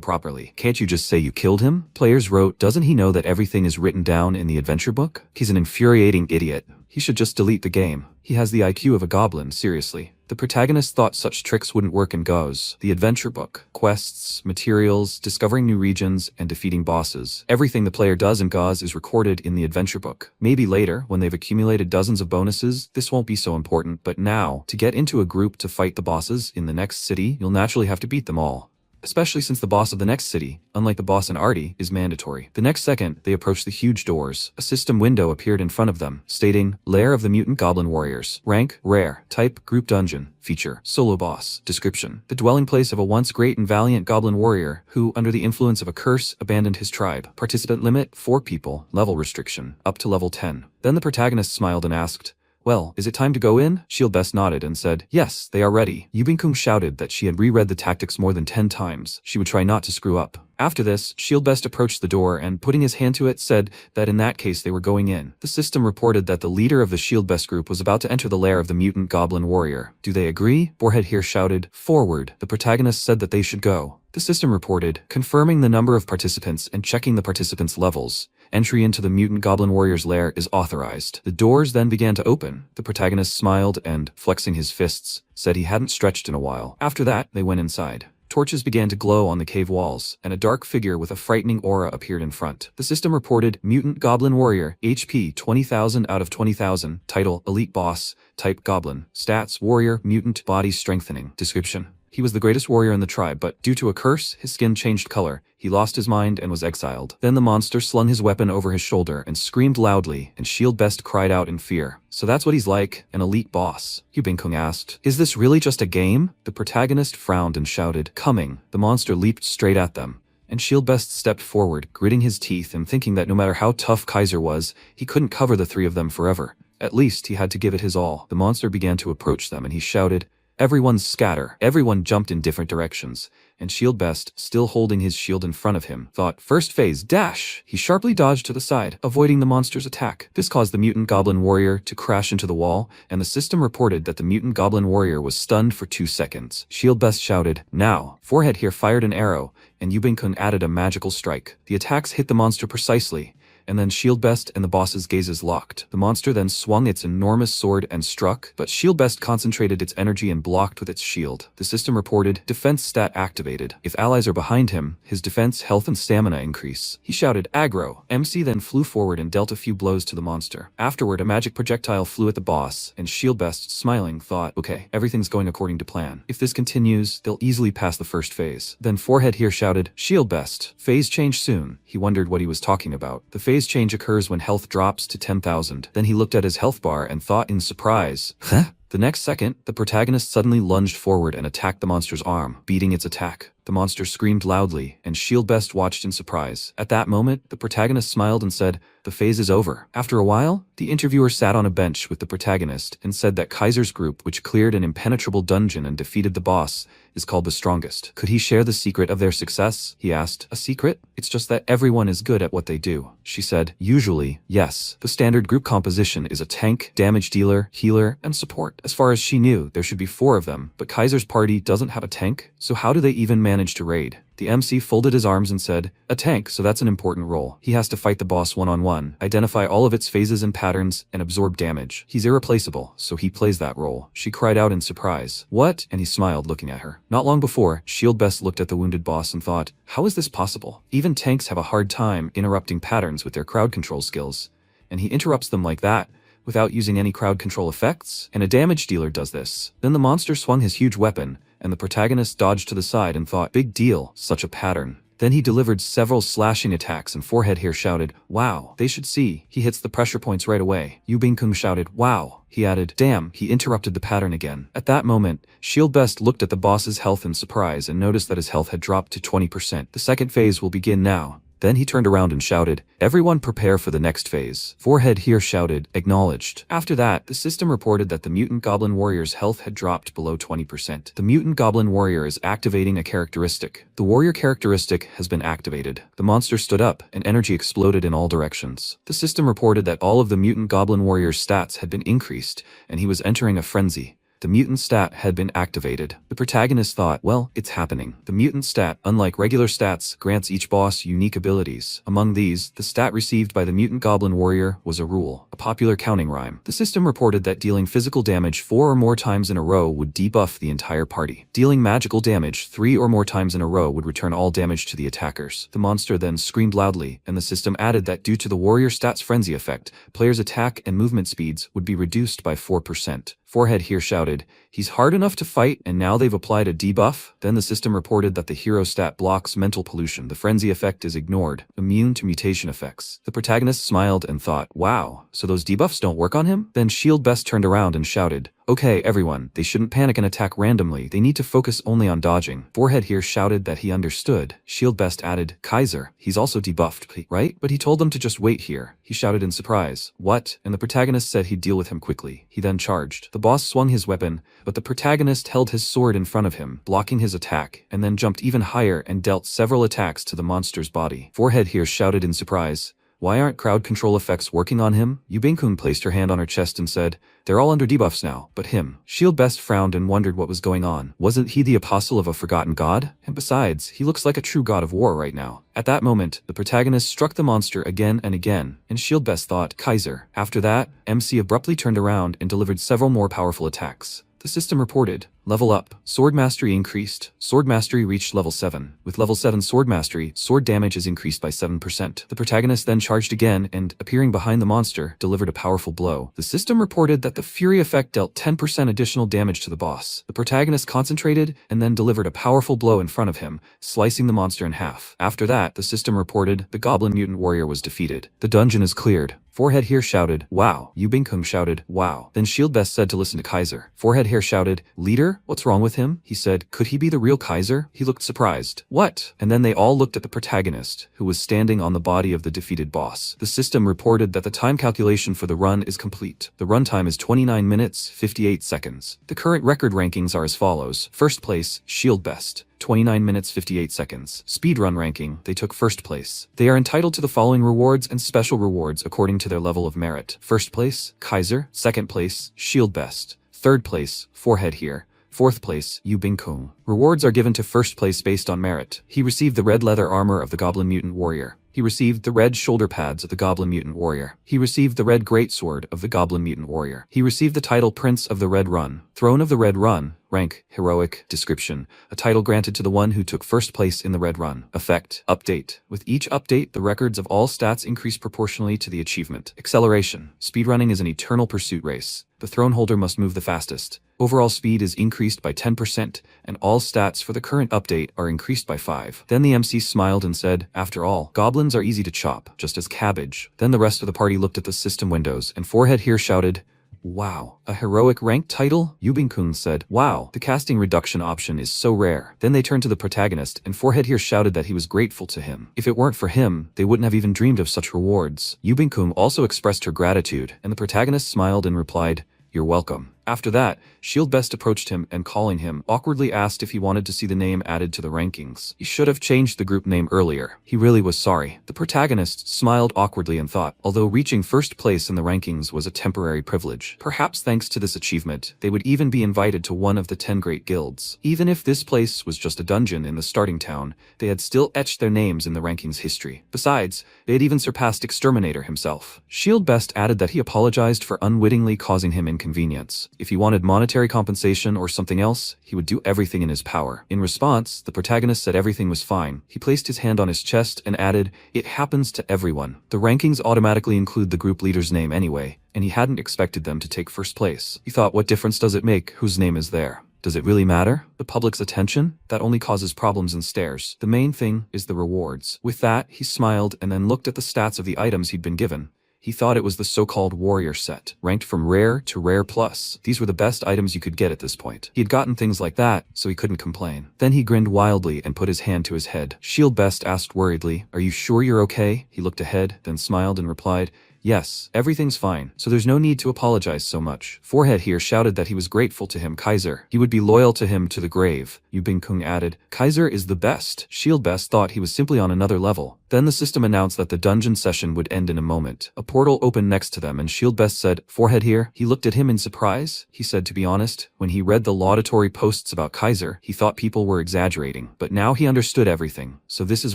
properly. Can't you just say you killed him?" Players wrote, "Doesn't he know that everything is written down in the adventure book? He's an infuriating idiot. He should just delete the game. He has the IQ of a goblin, seriously." The protagonist thought such tricks wouldn't work in GOs, the adventure book. Quests, materials, discovering new regions, and defeating bosses. Everything the player does in GOs is recorded in the adventure book. Maybe later, when they've accumulated dozens of bonuses, this won't be so important, but now, to get into a group to fight the bosses in the next city, you'll naturally have to beat them all. Especially since the boss of the next city, unlike the boss in Arde, is mandatory. The next second, they approached the huge doors. A system window appeared in front of them, stating, "Lair of the Mutant Goblin Warriors. Rank, Rare. Type, Group Dungeon. Feature, Solo Boss. Description, the dwelling place of a once great and valiant goblin warrior who, under the influence of a curse, abandoned his tribe. Participant limit, 4 people. Level restriction, up to level 10. Then the protagonist smiled and asked, "Well, is it time to go in?" Shieldbest nodded and said, "Yes, they are ready." Yubin-kun shouted that she had reread the tactics more than 10 times. She would try not to screw up. After this, Shieldbest approached the door and, putting his hand to it, said that in that case they were going in. The system reported that the leader of the Shieldbest group was about to enter the lair of the mutant goblin warrior. "Do they agree?" Forehead here shouted, "Forward." The protagonist said that they should go. The system reported, confirming the number of participants and checking the participants' levels. Entry into the mutant goblin warrior's lair is authorized. The doors then began to open. The protagonist smiled and, flexing his fists, said he hadn't stretched in a while. After that, they went inside. Torches began to glow on the cave walls, and a dark figure with a frightening aura appeared in front. The system reported, Mutant Goblin Warrior, HP 20,000 out of 20,000, Title, Elite Boss, Type Goblin, Stats, Warrior, Mutant, Body Strengthening. Description, he was the greatest warrior in the tribe, but due to a curse, his skin changed color. He lost his mind and was exiled. Then the monster slung his weapon over his shoulder and screamed loudly, and Shieldbest cried out in fear. "So that's what he's like, an elite boss?" Yubin-kun asked. "Is this really just a game?" The protagonist frowned and shouted, "Coming." The monster leaped straight at them, and Shieldbest stepped forward, gritting his teeth and thinking that no matter how tough Kaiser was, he couldn't cover the 3 of them forever. At least he had to give it his all. The monster began to approach them and he shouted, "Everyone scatter." Everyone jumped in different directions, and Shieldbest, still holding his shield in front of him, thought, "First phase, dash!" He sharply dodged to the side, avoiding the monster's attack. This caused the mutant goblin warrior to crash into the wall, and the system reported that the mutant goblin warrior was stunned for 2 seconds. Shieldbest shouted, "Now!" Forehead here fired an arrow, and Yubin-kun added a magical strike. The attacks hit the monster precisely, and then Shieldbest and the boss's gazes locked. The monster then swung its enormous sword and struck, but Shieldbest concentrated its energy and blocked with its shield. The system reported, defense stat activated. If allies are behind him, his defense, health, and stamina increase. He shouted, "Aggro." MC then flew forward and dealt a few blows to the monster. Afterward, a magic projectile flew at the boss, and Shieldbest, smiling, thought, "Okay, everything's going according to plan. If this continues, they'll easily pass the first phase." Then Forehead here shouted, "Shieldbest, phase change soon." He wondered what he was talking about. The phase change occurs when health drops to 10,000. Then he looked at his health bar and thought in surprise, "Huh?" The next second, the protagonist suddenly lunged forward and attacked the monster's arm, beating its attack. The monster screamed loudly, and Shield Best watched in surprise. At that moment, the protagonist smiled and said, "The phase is over." After a while, the interviewer sat on a bench with the protagonist and said that Kaiser's group, which cleared an impenetrable dungeon and defeated the boss, is called the strongest. Could he share the secret of their success? He asked. A secret? It's just that everyone is good at what they do. She said, usually, yes. The standard group composition is a tank, damage dealer, healer, and support. As far as she knew, there should be 4 of them, but Kaiser's party doesn't have a tank, so how do they even manage to raid? The MC folded his arms and said, "A tank, so that's an important role. He has to fight the boss one-on-one, identify all of its phases and patterns, and absorb damage. He's irreplaceable, so he plays that role." She cried out in surprise. "What?" And he smiled, looking at her. Not long before, Shield Best looked at the wounded boss and thought, how is this possible? Even tanks have a hard time interrupting patterns with their crowd control skills. And he interrupts them like that, without using any crowd control effects? And a damage dealer does this. Then the monster swung his huge weapon, and the protagonist dodged to the side and thought, big deal, such a pattern. Then he delivered several slashing attacks and Forehead here shouted, "Wow, they should see. He hits the pressure points right away." Yu Bingkung shouted, "Wow." He added, "Damn," he interrupted the pattern again. At that moment, Shield Best looked at the boss's health in surprise and noticed that his health had dropped to 20%. The second phase will begin now. Then he turned around and shouted, "Everyone prepare for the next phase." Forehead here shouted, "Acknowledged." After that, the system reported that the mutant goblin warrior's health had dropped below 20%. The mutant goblin warrior is activating a characteristic. The warrior characteristic has been activated. The monster stood up, and energy exploded in all directions. The system reported that all of the mutant goblin warrior's stats had been increased, and he was entering a frenzy. The mutant stat had been activated. The protagonist thought, well, it's happening. The mutant stat, unlike regular stats, grants each boss unique abilities. Among these, the stat received by the mutant goblin warrior was a rule, a popular counting rhyme. The system reported that dealing physical damage 4 or more times in a row would debuff the entire party. Dealing magical damage 3 or more times in a row would return all damage to the attackers. The monster then screamed loudly, and the system added that due to the warrior stat's frenzy effect, players' attack and movement speeds would be reduced by 4%. Forehead here shouted, "He's hard enough to fight, and now they've applied a debuff?" Then the system reported that the hero stat blocks mental pollution. The frenzy effect is ignored, immune to mutation effects. The protagonist smiled and thought, wow, so those debuffs don't work on him? Then Shield Best turned around and shouted, "Okay, everyone, they shouldn't panic and attack randomly. They need to focus only on dodging." Forehead here shouted that he understood. Shield Best added, "Kaiser, he's also debuffed, right?" But he told them to just wait here. He shouted in surprise, "What?" And the protagonist said he'd deal with him quickly. He then charged. The boss swung his weapon, but the protagonist held his sword in front of him, blocking his attack, and then jumped even higher and dealt several attacks to the monster's body. Forehead here shouted in surprise, "Why aren't crowd control effects working on him?" Yu Bingkung placed her hand on her chest and said, "They're all under debuffs now, but him." Shield Best frowned and wondered what was going on. Wasn't he the apostle of a forgotten god? And besides, he looks like a true god of war right now. At that moment, the protagonist struck the monster again and again, and Shield Best thought, Kaiser. After that, MC abruptly turned around and delivered several more powerful attacks. The system reported, level up, sword mastery increased, sword mastery reached level 7. With level 7 sword mastery, sword damage is increased by 7%. The protagonist then charged again and, appearing behind the monster, delivered a powerful blow. The system reported that the fury effect dealt 10% additional damage to the boss. The protagonist concentrated and then delivered a powerful blow in front of him, slicing the monster in half. After that, the system reported the goblin mutant warrior was defeated. The dungeon is cleared. Forehead here shouted, "Wow." Yu Bingkung shouted, "Wow." Then Shield Best said to listen to Kaiser. Forehead here shouted, "Leader, what's wrong with him?" He said, "Could he be the real Kaiser?" He looked surprised. "What?" And then they all looked at the protagonist, who was standing on the body of the defeated boss. The system reported that the time calculation for the run is complete. The runtime is 29 minutes, 58 seconds. The current record rankings are as follows. First place, Shield Best. 29 minutes 58 seconds. Speedrun ranking, they took first place. They are entitled to the following rewards and special rewards according to their level of merit. First place, Kaiser. Second place, Shield Best. Third place, Forehead here. Fourth place, Yu Bingkung. Rewards are given to first place based on merit. He received the red leather armor of the Goblin Mutant Warrior. He received the red shoulder pads of the Goblin Mutant Warrior. He received the red greatsword of the Goblin Mutant Warrior. He received the title Prince of the Red Run. Throne of the Red Run. Rank, heroic, description. A title granted to the one who took first place in the Red Run. Effect, update. With each update, the records of all stats increase proportionally to the achievement. Acceleration. Speedrunning is an eternal pursuit race. The throne holder must move the fastest. Overall speed is increased by 10%, and all stats for the current update are increased by 5. Then the MC smiled and said, "After all, goblins are easy to chop, just as cabbage." Then the rest of the party looked at the system windows, and Forehead here shouted, Wow, a heroic rank title? Yubin-kun said, wow, the casting reduction option is so rare. Then they turned to the protagonist, and Forehead here shouted that he was grateful to him. If it weren't for him, they wouldn't have even dreamed of such rewards. Yubin-kun also expressed her gratitude, and the protagonist smiled and replied, "You're welcome." After that, Shield Best approached him and calling him, awkwardly asked if he wanted to see the name added to the rankings. He should have changed the group name earlier. He really was sorry. The protagonist smiled awkwardly and thought, although reaching first place in the rankings was a temporary privilege, perhaps thanks to this achievement, they would even be invited to one of the 10 great guilds. Even if this place was just a dungeon in the starting town, they had still etched their names in the rankings history. Besides, they had even surpassed Exterminator himself. Shield Best added that he apologized for unwittingly causing him inconvenience. If he wanted monetary compensation or something else, he would do everything in his power. In response, the protagonist said everything was fine. He placed his hand on his chest and added, "It happens to everyone. The rankings automatically include the group leader's name anyway, and he hadn't expected them to take first place." He thought, what difference does it make whose name is there? Does it really matter? The public's attention? That only causes problems and stares. The main thing is the rewards. With that, he smiled and then looked at the stats of the items he'd been given. He thought it was the so-called warrior set, ranked from rare to rare plus. These were the best items you could get at this point. He had gotten things like that, so he couldn't complain. Then he grinned wildly and put his hand to his head. Shield Best asked worriedly, "Are you sure you're okay?" He looked ahead, then smiled and replied, "Yes, everything's fine, so there's no need to apologize so much." Forehead here shouted that he was grateful to him, Kaiser. He would be loyal to him to the grave. Yubin-kun added, "Kaiser is the best." Shield Best thought he was simply on another level. Then the system announced that the dungeon session would end in a moment. A portal opened next to them and Shield Best said, "Forehead here?" He looked at him in surprise. He said, to be honest, when he read the laudatory posts about Kaiser, he thought people were exaggerating. But now he understood everything. So this is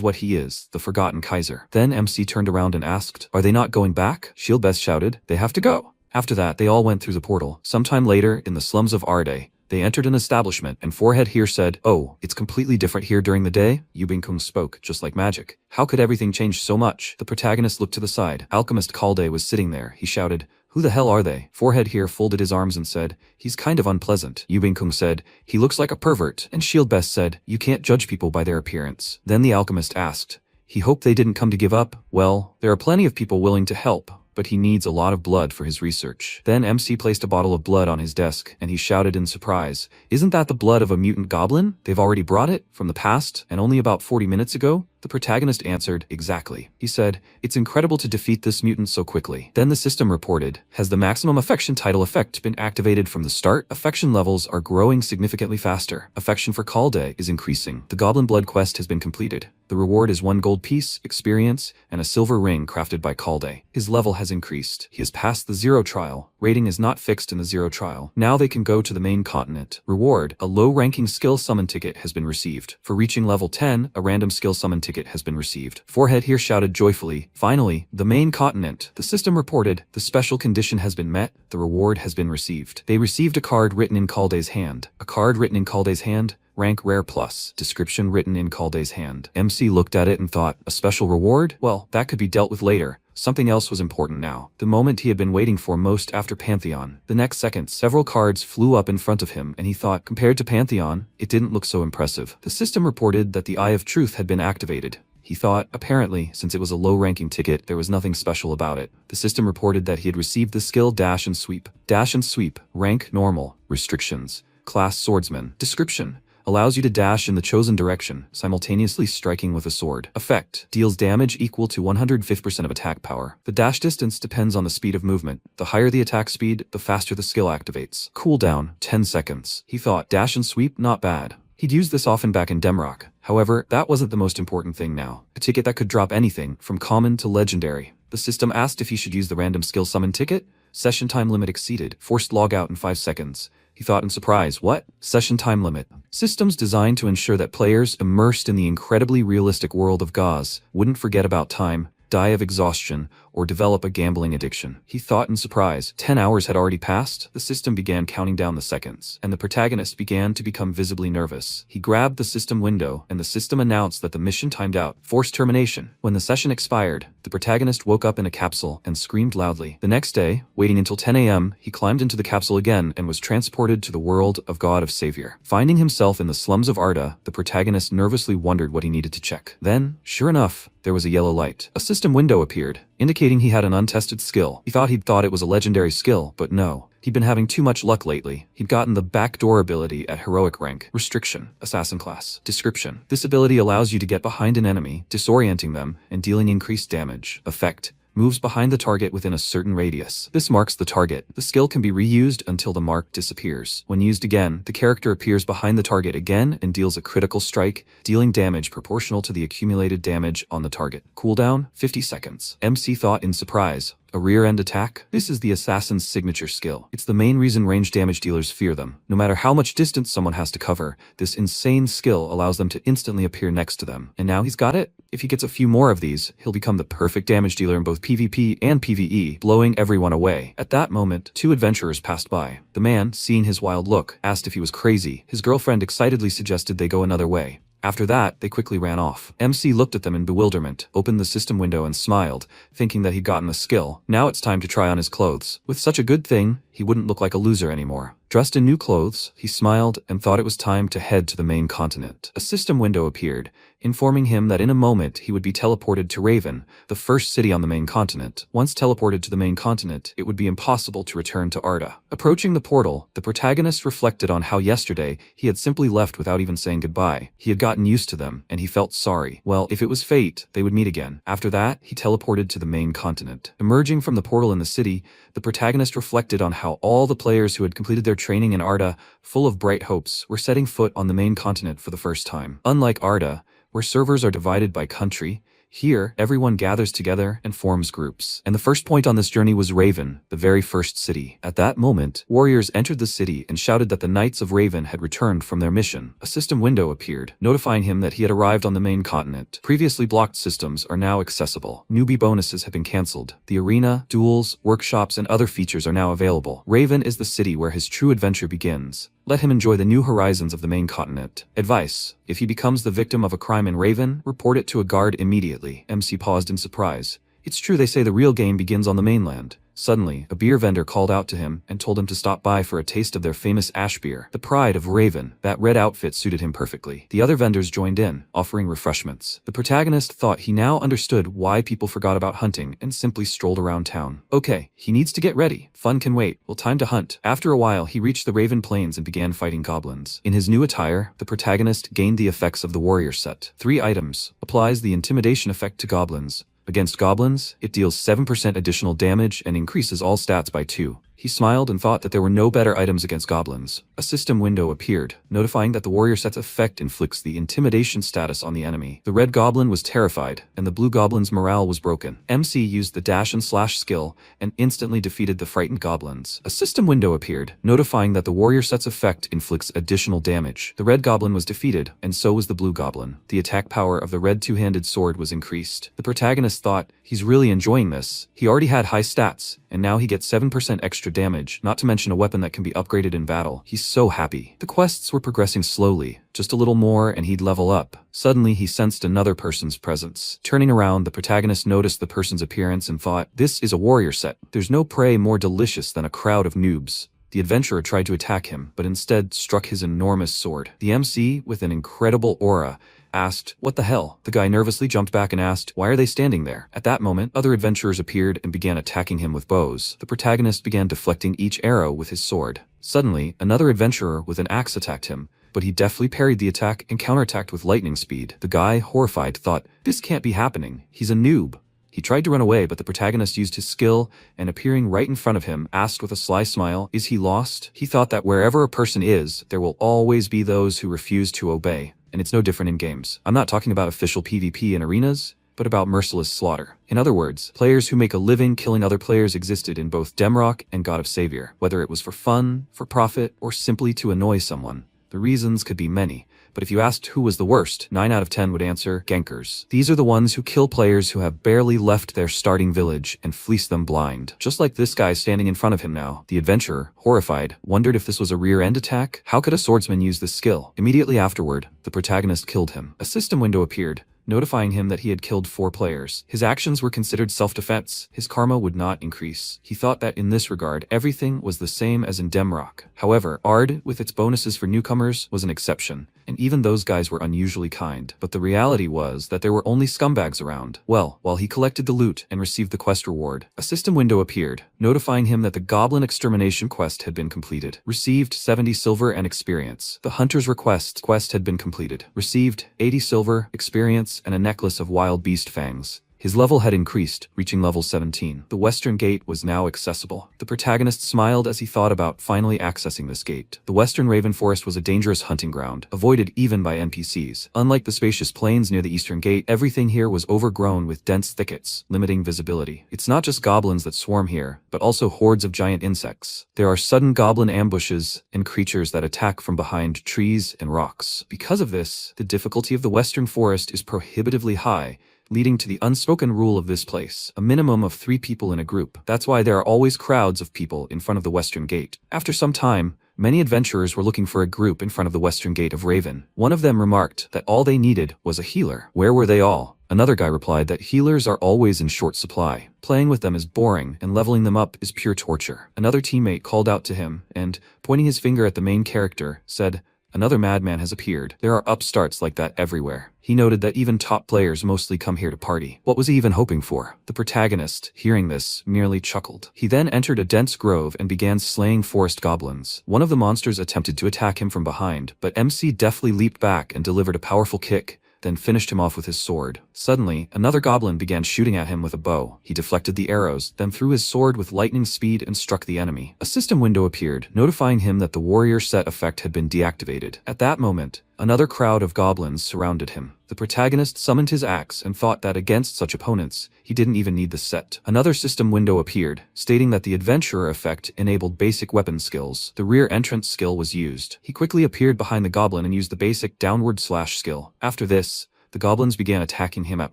what he is, the forgotten Kaiser. Then MC turned around and asked, "Are they not going back?" Shield Best shouted, "They have to go." After that, they all went through the portal. Sometime later, in the slums of Arde, they entered an establishment, and Forehead here said, "Oh, it's completely different here during the day?" Yubin-kun spoke, just like magic. "How could everything change so much?" The protagonist looked to the side. Alchemist Kalde was sitting there. He shouted, "Who the hell are they?" Forehead here folded his arms and said, "He's kind of unpleasant." Yubin-kun said, "He looks like a pervert." And Shield Best said, "You can't judge people by their appearance." Then the alchemist asked, "He hoped they didn't come to give up?" "Well, there are plenty of people willing to help, but he needs a lot of blood for his research." Then MC placed a bottle of blood on his desk, and he shouted in surprise, "Isn't that the blood of a mutant goblin? They've already brought it? From the past? And only about 40 minutes ago?" The protagonist answered, "Exactly." He said, "It's incredible to defeat this mutant so quickly." Then the system reported, "Has the maximum affection title effect been activated from the start? Affection levels are growing significantly faster. Affection for Kalde is increasing. The Goblin Blood quest has been completed. The reward is 1 gold piece, experience, and a silver ring crafted by Kalde. His level has increased. He has passed the 0 trial. Rating is not fixed in the 0 trial. Now they can go to the main continent. Reward, a low-ranking skill summon ticket has been received. For reaching level 10, a random skill summon ticket has been received." Forehead here shouted joyfully, "Finally, the main continent." The system reported, "The special condition has been met. The reward has been received." They received a card written in Kalde's hand. A card written in Kalde's hand? Rank rare plus. Description written in Kalde's hand. MC looked at it and thought, a special reward? Well, that could be dealt with later. Something else was important now. The moment he had been waiting for most after Pantheon. The next second, several cards flew up in front of him, and he thought, compared to Pantheon, it didn't look so impressive. The system reported that the Eye of Truth had been activated. He thought, apparently, since it was a low-ranking ticket, there was nothing special about it. The system reported that he had received the skill Dash and Sweep. Dash and Sweep, rank normal. Restrictions. Class Swordsman. Description. Allows you to dash in the chosen direction, simultaneously striking with a sword. Effect. Deals damage equal to 105% of attack power. The dash distance depends on the speed of movement. The higher the attack speed, the faster the skill activates. Cooldown, 10 seconds. He thought, dash and sweep, not bad. He'd used this often back in Demrock. However, that wasn't the most important thing now. A ticket that could drop anything, from common to legendary. The system asked if he should use the random skill summon ticket. Session time limit exceeded. Forced log out in 5 seconds. He thought in surprise, what? Session time limit. Systems designed to ensure that players immersed in the incredibly realistic world of Gauze wouldn't forget about time, die of exhaustion, or develop a gambling addiction. He thought in surprise. 10 hours had already passed. The system began counting down the seconds, and the protagonist began to become visibly nervous. He grabbed the system window, and the system announced that the mission timed out. Forced termination. When the session expired, the protagonist woke up in a capsule and screamed loudly. The next day, waiting until 10 a.m., he climbed into the capsule again and was transported to the world of God of Savior. Finding himself in the slums of Arda, the protagonist nervously wondered what he needed to check. Then, sure enough, there was a yellow light. A system window appeared. indicating he had an untested skill. He thought it was a legendary skill, but no. He'd been having too much luck lately. He'd gotten the backdoor ability at heroic rank. Restriction. Assassin class. Description. This ability allows you to get behind an enemy, disorienting them, and dealing increased damage. Effect. Moves behind the target within a certain radius. This marks the target. The skill can be reused until the mark disappears. When used again, the character appears behind the target again and deals a critical strike, dealing damage proportional to the accumulated damage on the target. Cooldown, 50 seconds. MC thought in surprise. A rear-end attack? This is the assassin's signature skill. It's the main reason range damage dealers fear them. No matter how much distance someone has to cover, this insane skill allows them to instantly appear next to them. And now he's got it? If he gets a few more of these, he'll become the perfect damage dealer in both PvP and PvE, blowing everyone away. At that moment, two adventurers passed by. The man, seeing his wild look, asked if he was crazy. His girlfriend excitedly suggested they go another way. After that, they quickly ran off. MC looked at them in bewilderment, opened the system window and smiled, thinking that he'd gotten a skill. Now it's time to try on his clothes. With such a good thing, he wouldn't look like a loser anymore. Dressed in new clothes, he smiled and thought it was time to head to the main continent. A system window appeared, informing him that in a moment he would be teleported to Raven, the first city on the main continent. Once teleported to the main continent, it would be impossible to return to Arda. Approaching the portal, the protagonist reflected on how yesterday he had simply left without even saying goodbye. He had gotten used to them, and he felt sorry. Well, if it was fate, they would meet again. After that, he teleported to the main continent. Emerging from the portal in the city, the protagonist reflected on how all the players who had completed their training in Arda, full of bright hopes, were setting foot on the main continent for the first time. Unlike Arda, where servers are divided by country, here, everyone gathers together and forms groups. And the first point on this journey was Raven, the very first city. At that moment, warriors entered the city and shouted that the Knights of Raven had returned from their mission. A system window appeared, notifying him that he had arrived on the main continent. Previously blocked systems are now accessible. Newbie bonuses have been cancelled. The arena, duels, workshops, and other features are now available. Raven is the city where his true adventure begins. Let him enjoy the new horizons of the main continent. Advice: if he becomes the victim of a crime in Raven, report it to a guard immediately. MC paused in surprise. It's true they say the real game begins on the mainland. Suddenly, a beer vendor called out to him and told him to stop by for a taste of their famous ash beer, the pride of Raven. That red outfit suited him perfectly. The other vendors joined in, offering refreshments. The protagonist thought he now understood why people forgot about hunting and simply strolled around town. Okay, he needs to get ready. Fun can wait. Well, time to hunt. After a while, he reached the Raven Plains and began fighting goblins. In his new attire, the protagonist gained the effects of the warrior set. 3 items. Applies the intimidation effect to goblins. Against goblins, it deals 7% additional damage and increases all stats by 2. He smiled and thought that there were no better items against goblins. A system window appeared, notifying that the warrior set's effect inflicts the intimidation status on the enemy. The red goblin was terrified, and the blue goblin's morale was broken. MC used the dash and slash skill and instantly defeated the frightened goblins. A system window appeared, notifying that the warrior set's effect inflicts additional damage. The red goblin was defeated, and so was the blue goblin. The attack power of the red two-handed sword was increased. The protagonist thought, he's really enjoying this. He already had high stats, and now he gets 7% extra damage, not to mention a weapon that can be upgraded in battle. He's so happy. The quests were progressing slowly. Just a little more and he'd level up. Suddenly he sensed another person's presence. Turning around, the protagonist noticed the person's appearance and thought, this is a warrior set. There's no prey more delicious than a crowd of noobs. The adventurer tried to attack him, but instead struck his enormous sword. The MC, with an incredible aura, asked, what the hell? The guy nervously jumped back and asked, why are they standing there? At that moment, other adventurers appeared and began attacking him with bows. The protagonist began deflecting each arrow with his sword. Suddenly, another adventurer with an axe attacked him, but he deftly parried the attack and counterattacked with lightning speed. The guy, horrified, thought, this can't be happening. He's a noob. He tried to run away, but the protagonist used his skill and, appearing right in front of him, asked with a sly smile, is he lost? He thought that wherever a person is, there will always be those who refuse to obey. And it's no different in games. I'm not talking about official PvP in arenas, but about merciless slaughter. In other words, players who make a living killing other players existed in both Demrock and God of Savior, whether it was for fun, for profit, or simply to annoy someone. The reasons could be many, but if you asked who was the worst, 9 out of 10 would answer gankers. These are the ones who kill players who have barely left their starting village and fleece them blind. Just like this guy standing in front of him now. The adventurer, horrified, wondered if this was a rear-end attack. How could a swordsman use this skill? Immediately afterward, the protagonist killed him. A system window appeared, notifying him that he had killed 4 players. His actions were considered self-defense. His karma would not increase. He thought that in this regard, everything was the same as in Demrock. However, Ard, with its bonuses for newcomers, was an exception. and even those guys were unusually kind. But the reality was that there were only scumbags around. Well, while he collected the loot and received the quest reward, a system window appeared, notifying him that the goblin extermination quest had been completed. Received 70 silver and experience. The hunter's quest had been completed. Received 80 silver, experience, and a necklace of wild beast fangs. His level had increased, reaching level 17. The western gate was now accessible. The protagonist smiled as he thought about finally accessing this gate. The western Raven Forest was a dangerous hunting ground, avoided even by NPCs. Unlike the spacious plains near the eastern gate, everything here was overgrown with dense thickets, limiting visibility. It's not just goblins that swarm here, but also hordes of giant insects. There are sudden goblin ambushes and creatures that attack from behind trees and rocks. Because of this, the difficulty of the western forest is prohibitively high, leading to the unspoken rule of this place, a minimum of 3 people in a group. That's why there are always crowds of people in front of the western gate. After some time, many adventurers were looking for a group in front of the western gate of Raven. One of them remarked that all they needed was a healer. Where were they all? Another guy replied that healers are always in short supply. Playing with them is boring, and leveling them up is pure torture. Another teammate called out to him, and, pointing his finger at the main character, said, "Another madman has appeared. There are upstarts like that everywhere." He noted that even top players mostly come here to party. What was he even hoping for? The protagonist, hearing this, merely chuckled. He then entered a dense grove and began slaying forest goblins. One of the monsters attempted to attack him from behind, but MC deftly leaped back and delivered a powerful kick, then finished him off with his sword. Suddenly, another goblin began shooting at him with a bow. He deflected the arrows, then threw his sword with lightning speed and struck the enemy. A system window appeared, notifying him that the warrior set effect had been deactivated. At that moment, another crowd of goblins surrounded him. The protagonist summoned his axe and thought that against such opponents, he didn't even need the set. Another system window appeared, stating that the adventurer effect enabled basic weapon skills. The rear entrance skill was used. He quickly appeared behind the goblin and used the basic downward slash skill. After this, the goblins began attacking him at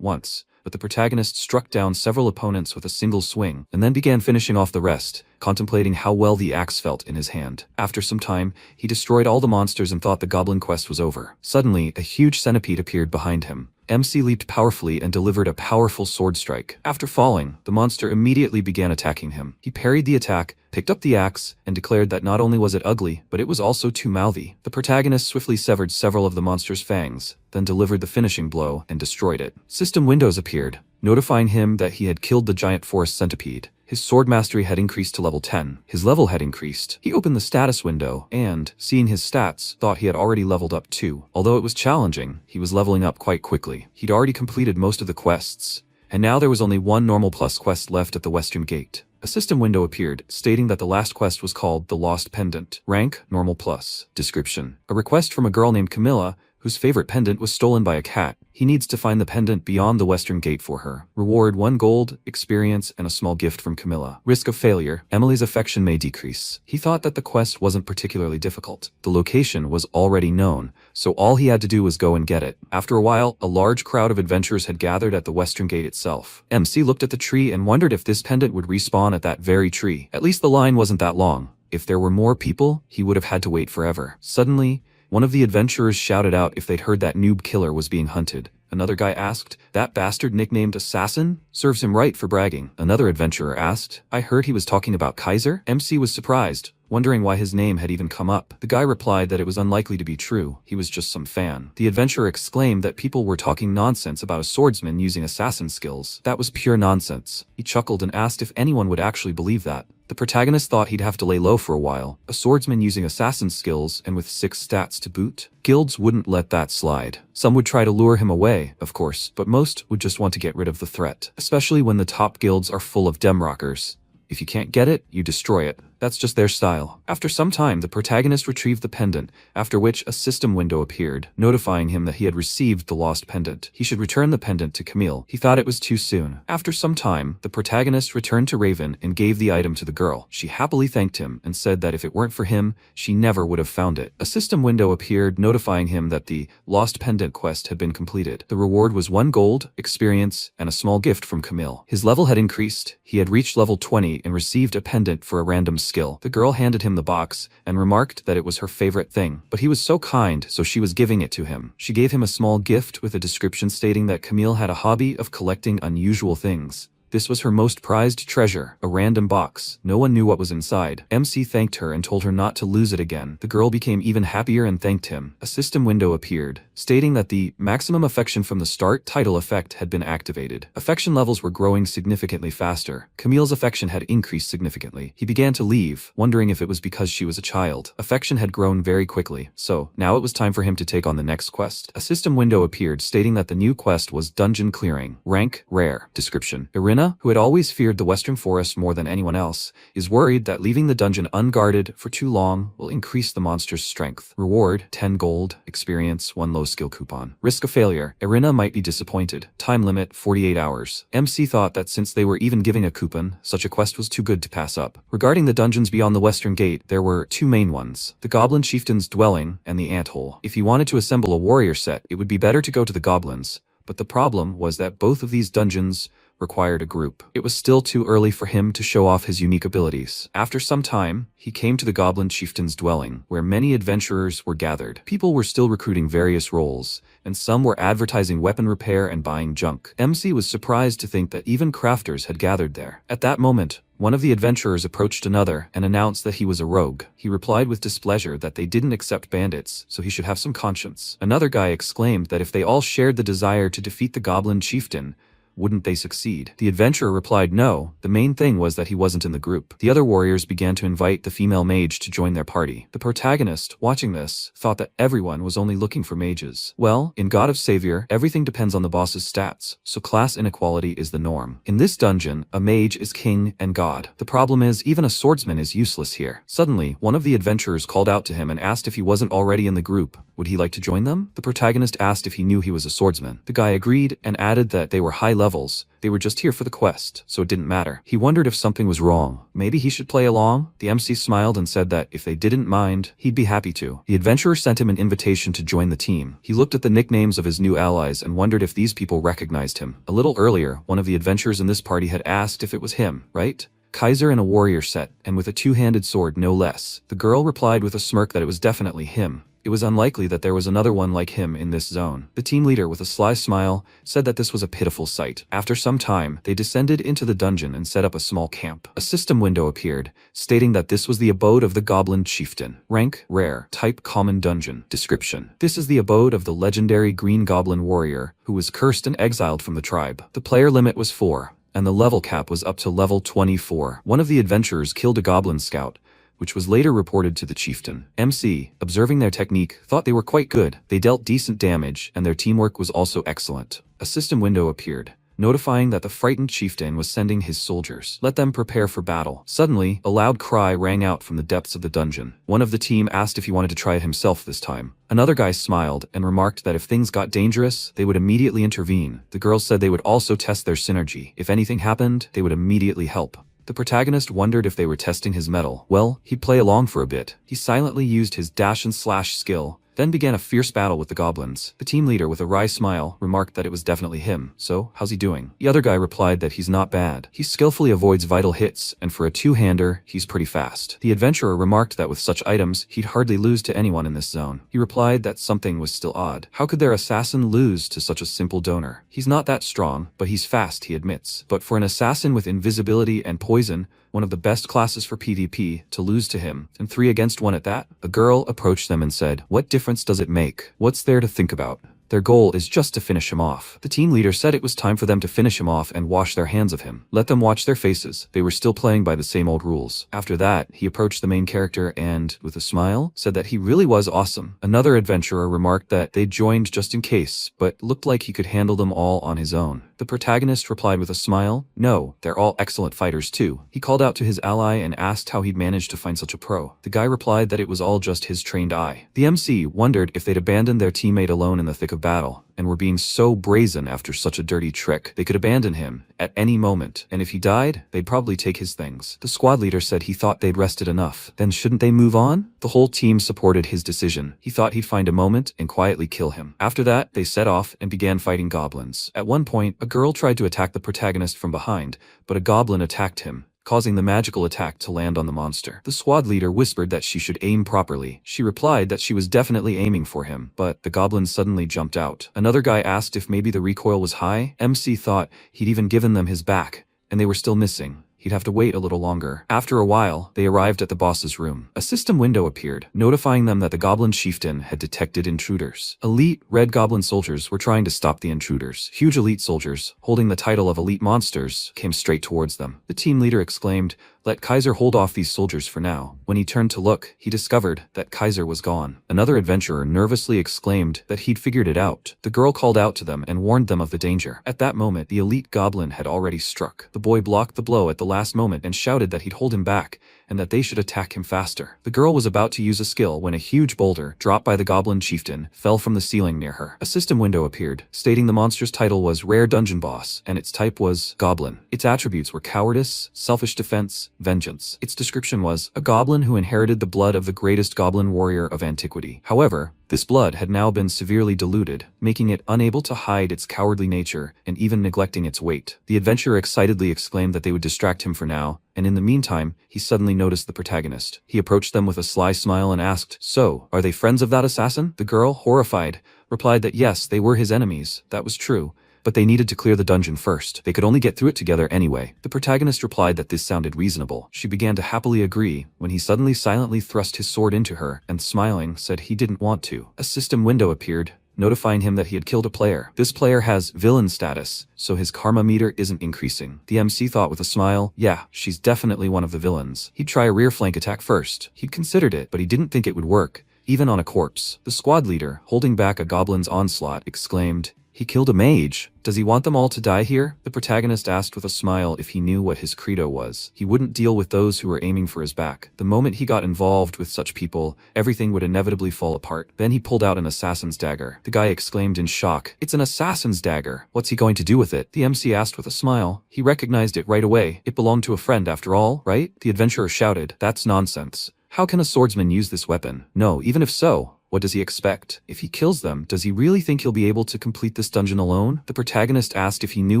once, but the protagonist struck down several opponents with a single swing, and then began finishing off the rest, contemplating how well the axe felt in his hand. After some time, he destroyed all the monsters and thought the goblin quest was over. Suddenly, a huge centipede appeared behind him. MC leaped powerfully and delivered a powerful sword strike. After falling, the monster immediately began attacking him. He parried the attack, picked up the axe, and declared that not only was it ugly, but it was also too mouthy. The protagonist swiftly severed several of the monster's fangs, then delivered the finishing blow and destroyed it. System windows appeared, notifying him that he had killed the giant forest centipede. His sword mastery had increased to level 10. His level had increased. He opened the status window and, seeing his stats, thought he had already leveled up too. Although it was challenging, he was leveling up quite quickly. He'd already completed most of the quests, and now there was only one normal plus quest left at the western gate. A system window appeared, stating that the last quest was called The Lost Pendant. Rank, Normal Plus. Description: a request from a girl named Camilla, whose favorite pendant was stolen by a cat. He needs to find the pendant beyond the western gate for her. Reward: 1 gold, experience, and a small gift from Camilla. Risk of failure: Emily's affection may decrease. He thought that the quest wasn't particularly difficult. The location was already known, so all he had to do was go and get it. After a while, a large crowd of adventurers had gathered at the western gate itself. MC looked at the tree and wondered if this pendant would respawn at that very tree. At least the line wasn't that long. If there were more people, he would have had to wait forever. Suddenly, one of the adventurers shouted out if they'd heard that noob killer was being hunted. Another guy asked, "That bastard nicknamed Assassin? Serves him right for bragging." Another adventurer asked, "I heard he was talking about Kaiser?" MC was surprised, wondering why his name had even come up. The guy replied that it was unlikely to be true. He was just some fan. The adventurer exclaimed that people were talking nonsense about a swordsman using assassin skills. That was pure nonsense. He chuckled and asked if anyone would actually believe that. The protagonist thought he'd have to lay low for a while. A swordsman using assassin skills and with 6 stats to boot? Guilds wouldn't let that slide. Some would try to lure him away, of course, but most would just want to get rid of the threat, especially when the top guilds are full of demrockers. If you can't get it, you destroy it. That's just their style. After some time, the protagonist retrieved the pendant, after which a system window appeared, notifying him that he had received the lost pendant. He should return the pendant to Camille. He thought it was too soon. After some time, the protagonist returned to Raven and gave the item to the girl. She happily thanked him and said that if it weren't for him, she never would have found it. A system window appeared, notifying him that the lost pendant quest had been completed. The reward was 1 gold, experience, and a small gift from Camille. His level had increased. He had reached level 20 and received a pendant for a random skill. The girl handed him the box and remarked that it was her favorite thing, but he was so kind, so she was giving it to him. She gave him a small gift with a description stating that Camille had a hobby of collecting unusual things. This was her most prized treasure, a random box. No one knew what was inside. MC thanked her and told her not to lose it again. The girl became even happier and thanked him. A system window appeared, stating that the maximum affection from the start title effect had been activated. Affection levels were growing significantly faster. Camille's affection had increased significantly. He began to leave, wondering if it was because she was a child. Affection had grown very quickly, so now it was time for him to take on the next quest. A system window appeared, stating that the new quest was dungeon clearing. Rank, rare. Description: Irina, who had always feared the Western Forest more than anyone else, is worried that leaving the dungeon unguarded for too long will increase the monster's strength. Reward: 10 gold, experience, 1 low skill coupon. Risk of failure: Irina might be disappointed. Time limit: 48 hours. MC thought that since they were even giving a coupon, such a quest was too good to pass up. Regarding the dungeons beyond the Western Gate, there were 2 main ones: the Goblin Chieftain's Dwelling and the Anthole. If he wanted to assemble a warrior set, it would be better to go to the Goblins, but the problem was that both of these dungeons required a group. It was still too early for him to show off his unique abilities. After some time, he came to the Goblin Chieftain's Dwelling, where many adventurers were gathered. People were still recruiting various roles, and some were advertising weapon repair and buying junk. MC was surprised to think that even crafters had gathered there. At that moment, one of the adventurers approached another and announced that he was a rogue. He replied with displeasure that they didn't accept bandits, so he should have some conscience. Another guy exclaimed that if they all shared the desire to defeat the Goblin Chieftain, wouldn't they succeed? The adventurer replied no, the main thing was that he wasn't in the group. The other warriors began to invite the female mage to join their party. The protagonist, watching this, thought that everyone was only looking for mages. Well, in God of Savior, everything depends on the boss's stats, so class inequality is the norm. In this dungeon, a mage is king and god. The problem is, even a swordsman is useless here. Suddenly, one of the adventurers called out to him and asked if he wasn't already in the group. Would he like to join them? The protagonist asked if he knew he was a swordsman. The guy agreed and added that they were high levels. They were just here for the quest, so it didn't matter. He wondered if something was wrong. Maybe he should play along? The MC smiled and said that if they didn't mind, he'd be happy to. The adventurer sent him an invitation to join the team. He looked at the nicknames of his new allies and wondered if these people recognized him. A little earlier, one of the adventurers in this party had asked if it was him, right? Kaiser in a warrior set, and with a two-handed sword no less. The girl replied with a smirk that it was definitely him. It was unlikely that there was another one like him in this zone. The team leader, with a sly smile, said that this was a pitiful sight. After some time, they descended into the dungeon and set up a small camp. A system window appeared, stating that this was the abode of the Goblin Chieftain. Rank, rare. Type, common dungeon. Description: This is the abode of the legendary Green Goblin warrior, who was cursed and exiled from the tribe. The player limit was 4, and the level cap was up to level 24. One of the adventurers killed a goblin scout, which was later reported to the chieftain. MC, observing their technique, thought they were quite good. They dealt decent damage, and their teamwork was also excellent. A system window appeared, notifying that the frightened chieftain was sending his soldiers. Let them prepare for battle. Suddenly, a loud cry rang out from the depths of the dungeon. One of the team asked if he wanted to try it himself this time. Another guy smiled and remarked that if things got dangerous, they would immediately intervene. The girls said they would also test their synergy. If anything happened, they would immediately help. The protagonist wondered if they were testing his mettle. Well, he'd play along for a bit. He silently used his dash and slash skill, then began a fierce battle with the goblins. The team leader, with a wry smile, remarked that it was definitely him. So, how's he doing? The other guy replied that he's not bad. He skillfully avoids vital hits, and for a two-hander, he's pretty fast. The adventurer remarked that with such items, he'd hardly lose to anyone in this zone. He replied that something was still odd. How could their assassin lose to such a simple donor? He's not that strong, but he's fast, he admits. But for an assassin with invisibility and poison, one of the best classes for PvP, to lose to him, and 3 against 1 at that? A girl approached them and said, "What difference does it make? What's there to think about? Their goal is just to finish him off." The team leader said it was time for them to finish him off and wash their hands of him. Let them watch their faces. They were still playing by the same old rules. After that, he approached the main character and, with a smile, said that he really was awesome. Another adventurer remarked that they'd joined just in case, but looked like he could handle them all on his own. The protagonist replied with a smile, "No, they're all excellent fighters too." He called out to his ally and asked how he'd managed to find such a pro. The guy replied that it was all just his trained eye. The MC wondered if they'd abandoned their teammate alone in the thick of battle, and were being so brazen after such a dirty trick. They could abandon him at any moment, and if he died, they'd probably take his things. The squad leader said he thought they'd rested enough. Then shouldn't they move on? The whole team supported his decision. He thought he'd find a moment and quietly kill him. After that, they set off and began fighting goblins. At one point, a girl tried to attack the protagonist from behind, but a goblin attacked him, causing the magical attack to land on the monster. The squad leader whispered that she should aim properly. She replied that she was definitely aiming for him, but the goblin suddenly jumped out. Another guy asked if maybe the recoil was high. MC thought he'd even given them his back, and they were still missing. He'd have to wait a little longer. After a while, they arrived at the boss's room. A system window appeared, notifying them that the goblin chieftain had detected intruders. Elite red goblin soldiers were trying to stop the intruders. Huge elite soldiers, holding the title of elite monsters, came straight towards them. The team leader exclaimed, "Let Kaiser hold off these soldiers for now." When he turned to look, he discovered that Kaiser was gone. Another adventurer nervously exclaimed that he'd figured it out. The girl called out to them and warned them of the danger. At that moment, the elite goblin had already struck. The boy blocked the blow at the last moment and shouted that he'd hold him back and that they should attack him faster. The girl was about to use a skill when a huge boulder, dropped by the goblin chieftain, fell from the ceiling near her. A system window appeared, stating the monster's title was Rare Dungeon Boss, and its type was Goblin. Its attributes were Cowardice, Selfish Defense, Vengeance. Its description was a goblin who inherited the blood of the greatest goblin warrior of antiquity. However, this blood had now been severely diluted, making it unable to hide its cowardly nature and even neglecting its weight. The adventurer excitedly exclaimed that they would distract him for now, and in the meantime, he suddenly noticed the protagonist. He approached them with a sly smile and asked, "So, are they friends of that assassin?" The girl, horrified, replied that yes, they were his enemies. That was true, but they needed to clear the dungeon first. They could only get through it together anyway. The protagonist replied that this sounded reasonable. She began to happily agree when he suddenly silently thrust his sword into her and, smiling, said he didn't want to. A system window appeared, notifying him that he had killed a player. This player has villain status, so his karma meter isn't increasing. The MC thought with a smile, yeah, she's definitely one of the villains. He'd try a rear flank attack first. He'd considered it, but he didn't think it would work, even on a corpse. The squad leader, holding back a goblin's onslaught, exclaimed, "He killed a mage. Does he want them all to die here?" The protagonist asked with a smile if he knew what his credo was. He wouldn't deal with those who were aiming for his back. The moment he got involved with such people, everything would inevitably fall apart. Then he pulled out an assassin's dagger. The guy exclaimed in shock, "It's an assassin's dagger. What's he going to do with it?" The MC asked with a smile. He recognized it right away. It belonged to a friend after all, right? The adventurer shouted, "That's nonsense. How can a swordsman use this weapon? No, even if so, what does he expect? If he kills them, does he really think he'll be able to complete this dungeon alone?" The protagonist asked if he knew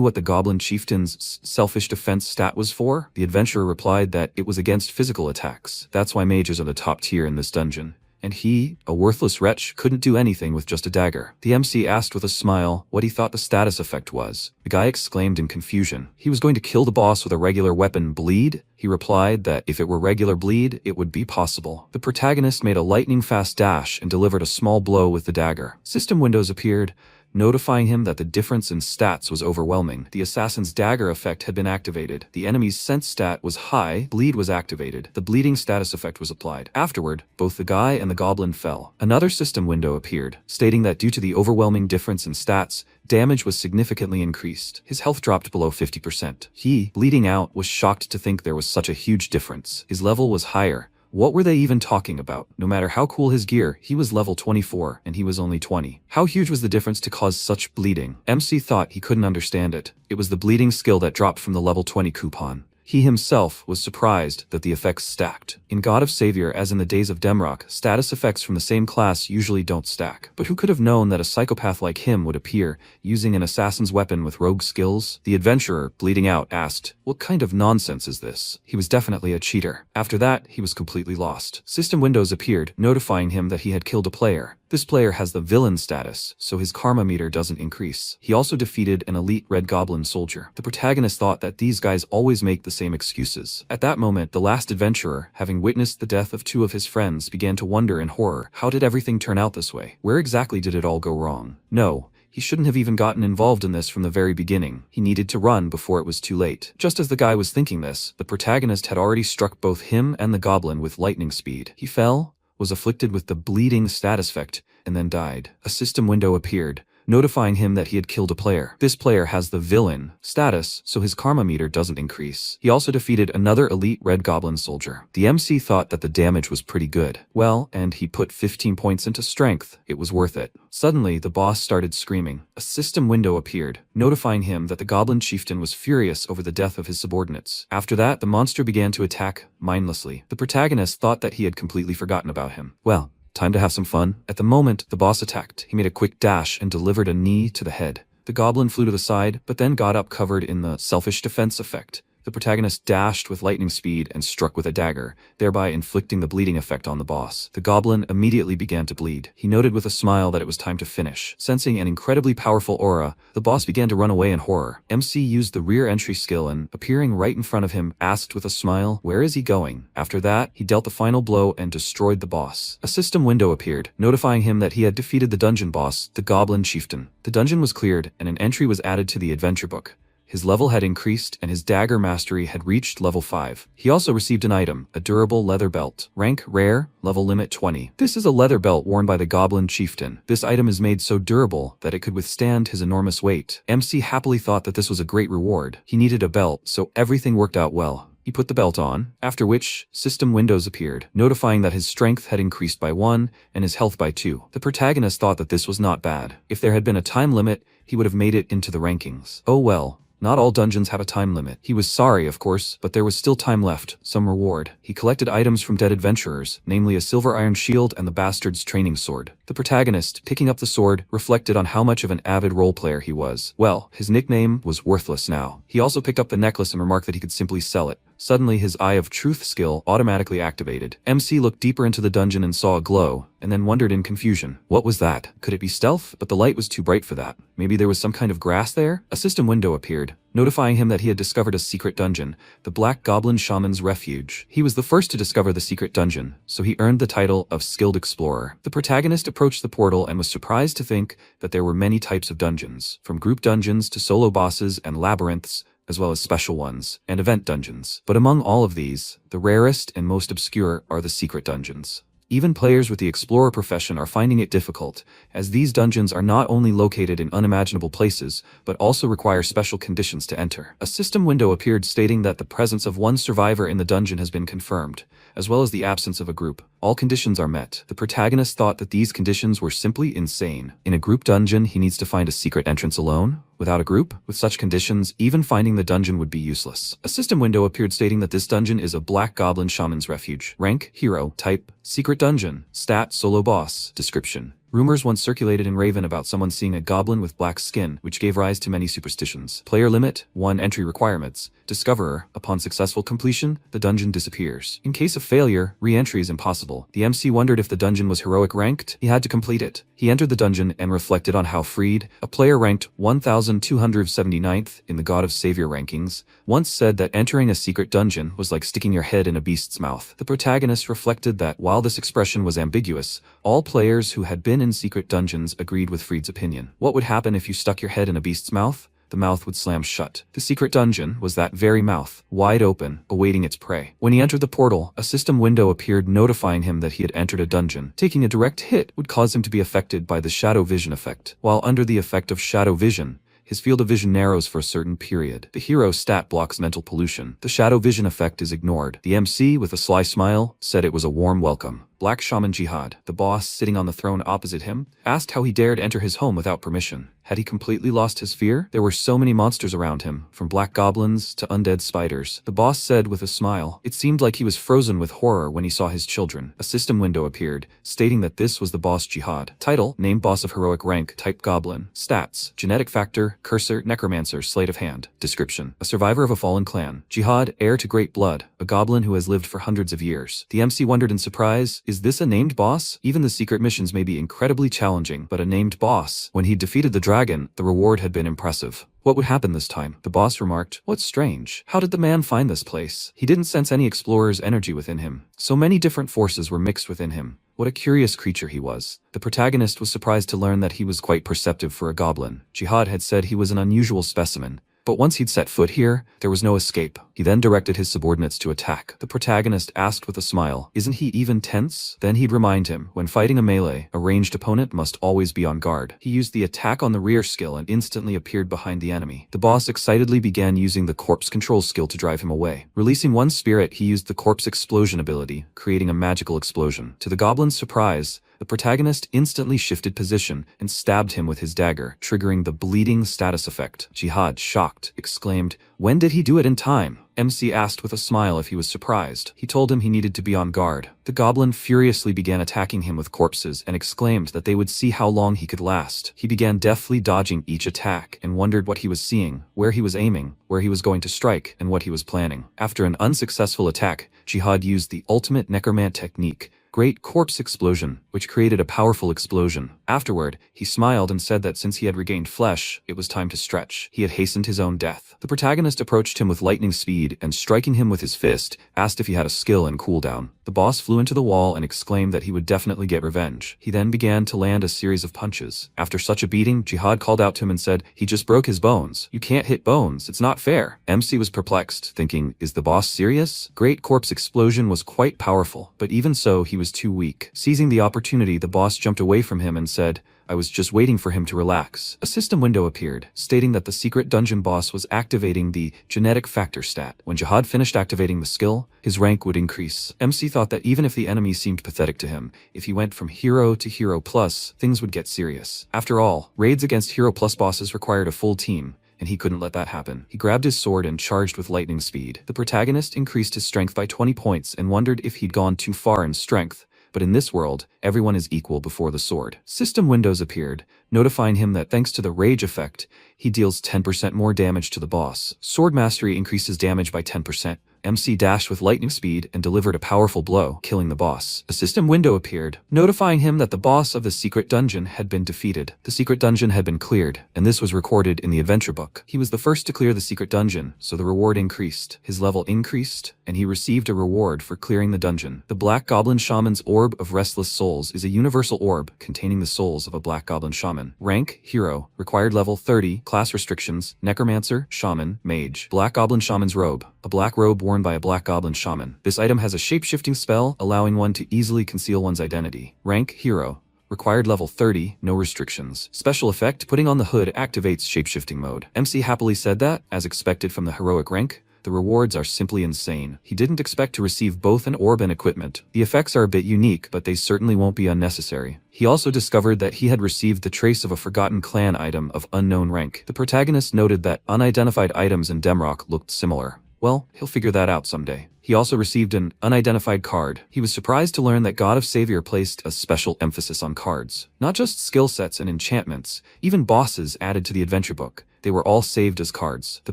what the goblin chieftain's selfish defense stat was for. The adventurer replied that it was against physical attacks. That's why mages are the top tier in this dungeon. And he, a worthless wretch, couldn't do anything with just a dagger. The MC asked with a smile what he thought the status effect was. The guy exclaimed in confusion. He was going to kill the boss with a regular weapon, bleed? He replied that if it were regular bleed, it would be possible. The protagonist made a lightning-fast dash and delivered a small blow with the dagger. System windows appeared, notifying him that the difference in stats was overwhelming. The assassin's dagger effect had been activated. The enemy's sense stat was high, bleed was activated. The bleeding status effect was applied. Afterward, both the guy and the goblin fell. Another system window appeared, stating that due to the overwhelming difference in stats, damage was significantly increased. His health dropped below 50%. He, bleeding out, was shocked to think there was such a huge difference. His level was higher. What were they even talking about? No matter how cool his gear, he was level 24 and he was only 20. How huge was the difference to cause such bleeding? MC thought he couldn't understand it. It was the bleeding skill that dropped from the level 20 coupon. He himself was surprised that the effects stacked. In God of Savior, as in the days of Demrock, status effects from the same class usually don't stack. But who could have known that a psychopath like him would appear, using an assassin's weapon with rogue skills? The adventurer, bleeding out, asked, "What kind of nonsense is this?" He was definitely a cheater. After that, he was completely lost. System windows appeared, notifying him that he had killed a player. This player has the villain status, so his karma meter doesn't increase. He also defeated an elite red goblin soldier. The protagonist thought that these guys always make the same excuses. At that moment, the last adventurer, having witnessed the death of two of his friends, began to wonder in horror, how did everything turn out this way? Where exactly did it all go wrong? No. He shouldn't have even gotten involved in this from the very beginning. He needed to run before it was too late. Just as the guy was thinking this, the protagonist had already struck both him and the goblin with lightning speed. He fell, was afflicted with the bleeding status effect, and then died. A system window appeared, notifying him that he had killed a player. This player has the villain status, so his karma meter doesn't increase. He also defeated another elite red goblin soldier. The MC thought that the damage was pretty good. Well, and he put 15 points into strength. It was worth it. Suddenly, the boss started screaming. A system window appeared, notifying him that the goblin chieftain was furious over the death of his subordinates. After that, the monster began to attack mindlessly. The protagonist thought that he had completely forgotten about him. Well, time to have some fun. At the moment, the boss attacked. He made a quick dash and delivered a knee to the head. The goblin flew to the side, but then got up covered in the selfish defense effect. The protagonist dashed with lightning speed and struck with a dagger, thereby inflicting the bleeding effect on the boss. The goblin immediately began to bleed. He noted with a smile that it was time to finish. Sensing an incredibly powerful aura, the boss began to run away in horror. MC used the rear entry skill and, appearing right in front of him, asked with a smile, "Where is he going?" After that, he dealt the final blow and destroyed the boss. A system window appeared, notifying him that he had defeated the dungeon boss, the Goblin Chieftain. The dungeon was cleared, and an entry was added to the adventure book. His level had increased, and his dagger mastery had reached level 5. He also received an item, a durable leather belt. Rank rare, level limit 20. This is a leather belt worn by the Goblin Chieftain. This item is made so durable that it could withstand his enormous weight. MC happily thought that this was a great reward. He needed a belt, so everything worked out well. He put the belt on, after which, system windows appeared, notifying that his strength had increased by 1 and his health by 2. The protagonist thought that this was not bad. If there had been a time limit, he would have made it into the rankings. Oh well. Not all dungeons have a time limit. He was sorry, of course, but there was still time left, some reward. He collected items from dead adventurers, namely a silver iron shield and the bastard's training sword. The protagonist, picking up the sword, reflected on how much of an avid role player he was. Well, his nickname was worthless now. He also picked up the necklace and remarked that he could simply sell it. Suddenly, his Eye of Truth skill automatically activated. MC looked deeper into the dungeon and saw a glow, and then wondered in confusion. What was that? Could it be stealth? But the light was too bright for that. Maybe there was some kind of grass there? A system window appeared, notifying him that he had discovered a secret dungeon, the Black Goblin Shaman's Refuge. He was the first to discover the secret dungeon, so he earned the title of Skilled Explorer. The protagonist approached the portal and was surprised to think that there were many types of dungeons, from group dungeons to solo bosses and labyrinths, as well as special ones, and event dungeons. But among all of these, the rarest and most obscure are the secret dungeons. Even players with the explorer profession are finding it difficult, as these dungeons are not only located in unimaginable places, but also require special conditions to enter. A system window appeared stating that the presence of one survivor in the dungeon has been confirmed, as well as the absence of a group. All conditions are met. The protagonist thought that these conditions were simply insane. In a group dungeon, he needs to find a secret entrance alone. Without a group, with such conditions, even finding the dungeon would be useless. A system window appeared stating that this dungeon is a Black Goblin Shaman's Refuge. Rank, Hero. Type, Secret Dungeon. Stat, Solo Boss. Description. Rumors once circulated in Raven about someone seeing a goblin with black skin, which gave rise to many superstitions. Player limit, 1 entry requirements. Discoverer, upon successful completion, the dungeon disappears. In case of failure, re-entry is impossible. The MC wondered if the dungeon was heroic ranked. He had to complete it. He entered the dungeon and reflected on how freed. A player ranked 1279th in the God of Savior rankings once said that entering a secret dungeon was like sticking your head in a beast's mouth. The protagonist reflected that while this expression was ambiguous, all players who had been in secret dungeons agreed with Freed's opinion. What would happen if you stuck your head in a beast's mouth? The mouth would slam shut. The secret dungeon was that very mouth, wide open, awaiting its prey. When he entered the portal, a system window appeared notifying him that he had entered a dungeon. Taking a direct hit would cause him to be affected by the shadow vision effect. While under the effect of shadow vision, his field of vision narrows for a certain period. The hero stat blocks mental pollution. The shadow vision effect is ignored. The MC, with a sly smile, said it was a warm welcome. Black Shaman Jihad, the boss sitting on the throne opposite him, asked how he dared enter his home without permission. Had he completely lost his fear? There were so many monsters around him, from black goblins to undead spiders. The boss said with a smile, it seemed like he was frozen with horror when he saw his children. A system window appeared, stating that this was the boss Jihad. Title, named boss of heroic rank, type goblin. Stats, genetic factor, cursor, necromancer, sleight of hand. Description, a survivor of a fallen clan. Jihad, heir to great blood, a goblin who has lived for hundreds of years. The MC wondered in surprise, is this a named boss? Even the secret missions may be incredibly challenging, but a named boss. When he defeated the dragon, the reward had been impressive. What would happen this time? The boss remarked, what's strange? How did the man find this place? He didn't sense any explorer's energy within him. So many different forces were mixed within him. What a curious creature he was. The protagonist was surprised to learn that he was quite perceptive for a goblin. Jihad had said he was an unusual specimen. But once he'd set foot here, there was no escape. He then directed his subordinates to attack. The protagonist asked with a smile, isn't he even tense? Then he'd remind him, when fighting a melee, a ranged opponent must always be on guard. He used the attack on the rear skill and instantly appeared behind the enemy. The boss excitedly began using the corpse control skill to drive him away. Releasing one spirit, he used the corpse explosion ability, creating a magical explosion. To the goblin's surprise, the protagonist instantly shifted position and stabbed him with his dagger, triggering the bleeding status effect. Jihad, shocked, exclaimed, when did he do it in time? MC asked with a smile if he was surprised. He told him he needed to be on guard. The goblin furiously began attacking him with corpses and exclaimed that they would see how long he could last. He began deftly dodging each attack and wondered what he was seeing, where he was aiming, where he was going to strike, and what he was planning. After an unsuccessful attack, Jihad used the ultimate necromant technique, Great Corpse Explosion, which created a powerful explosion. Afterward, he smiled and said that since he had regained flesh, it was time to stretch. He had hastened his own death. The protagonist approached him with lightning speed and, striking him with his fist, asked if he had a skill in cooldown. The boss flew into the wall and exclaimed that he would definitely get revenge. He then began to land a series of punches. After such a beating, Jihad called out to him and said, "He just broke his bones. You can't hit bones. It's not fair." MC was perplexed, thinking, is the boss serious? Great Corpse Explosion was quite powerful, but even so, he was too weak. Seizing the opportunity, the boss jumped away from him and said, "I was just waiting for him to relax." A system window appeared, stating that the secret dungeon boss was activating the genetic factor stat. When Jihad finished activating the skill, his rank would increase. MC thought that even if the enemy seemed pathetic to him, if he went from hero to hero plus, things would get serious. After all, raids against hero plus bosses required a full team, and he couldn't let that happen. He grabbed his sword and charged with lightning speed. The protagonist increased his strength by 20 points and wondered if he'd gone too far in strength. But in this world, everyone is equal before the sword. System windows appeared, notifying him that thanks to the rage effect, he deals 10% more damage to the boss. Sword mastery increases damage by 10%. MC dashed with lightning speed and delivered a powerful blow, killing the boss. A system window appeared, notifying him that the boss of the secret dungeon had been defeated. The secret dungeon had been cleared, and this was recorded in the adventure book. He was the first to clear the secret dungeon, so the reward increased. His level increased, and he received a reward for clearing the dungeon. The Black Goblin Shaman's Orb of Restless Souls is a universal orb containing the souls of a Black Goblin Shaman. Rank, Hero. Required level 30. Class restrictions, Necromancer, Shaman, Mage. Black Goblin Shaman's Robe. A black robe worn by a Black Goblin Shaman. This item has a shape-shifting spell, allowing one to easily conceal one's identity. Rank, Hero. Required level 30, no restrictions. Special effect, putting on the hood activates shapeshifting mode. MC happily said that, as expected from the heroic rank, the rewards are simply insane. He didn't expect to receive both an orb and equipment. The effects are a bit unique, but they certainly won't be unnecessary. He also discovered that he had received the trace of a forgotten clan item of unknown rank. The protagonist noted that unidentified items in Demrock looked similar. Well, he'll figure that out someday. He also received an unidentified card. He was surprised to learn that God of Savior placed a special emphasis on cards. Not just skill sets and enchantments, even bosses added to the adventure book. They were all saved as cards. The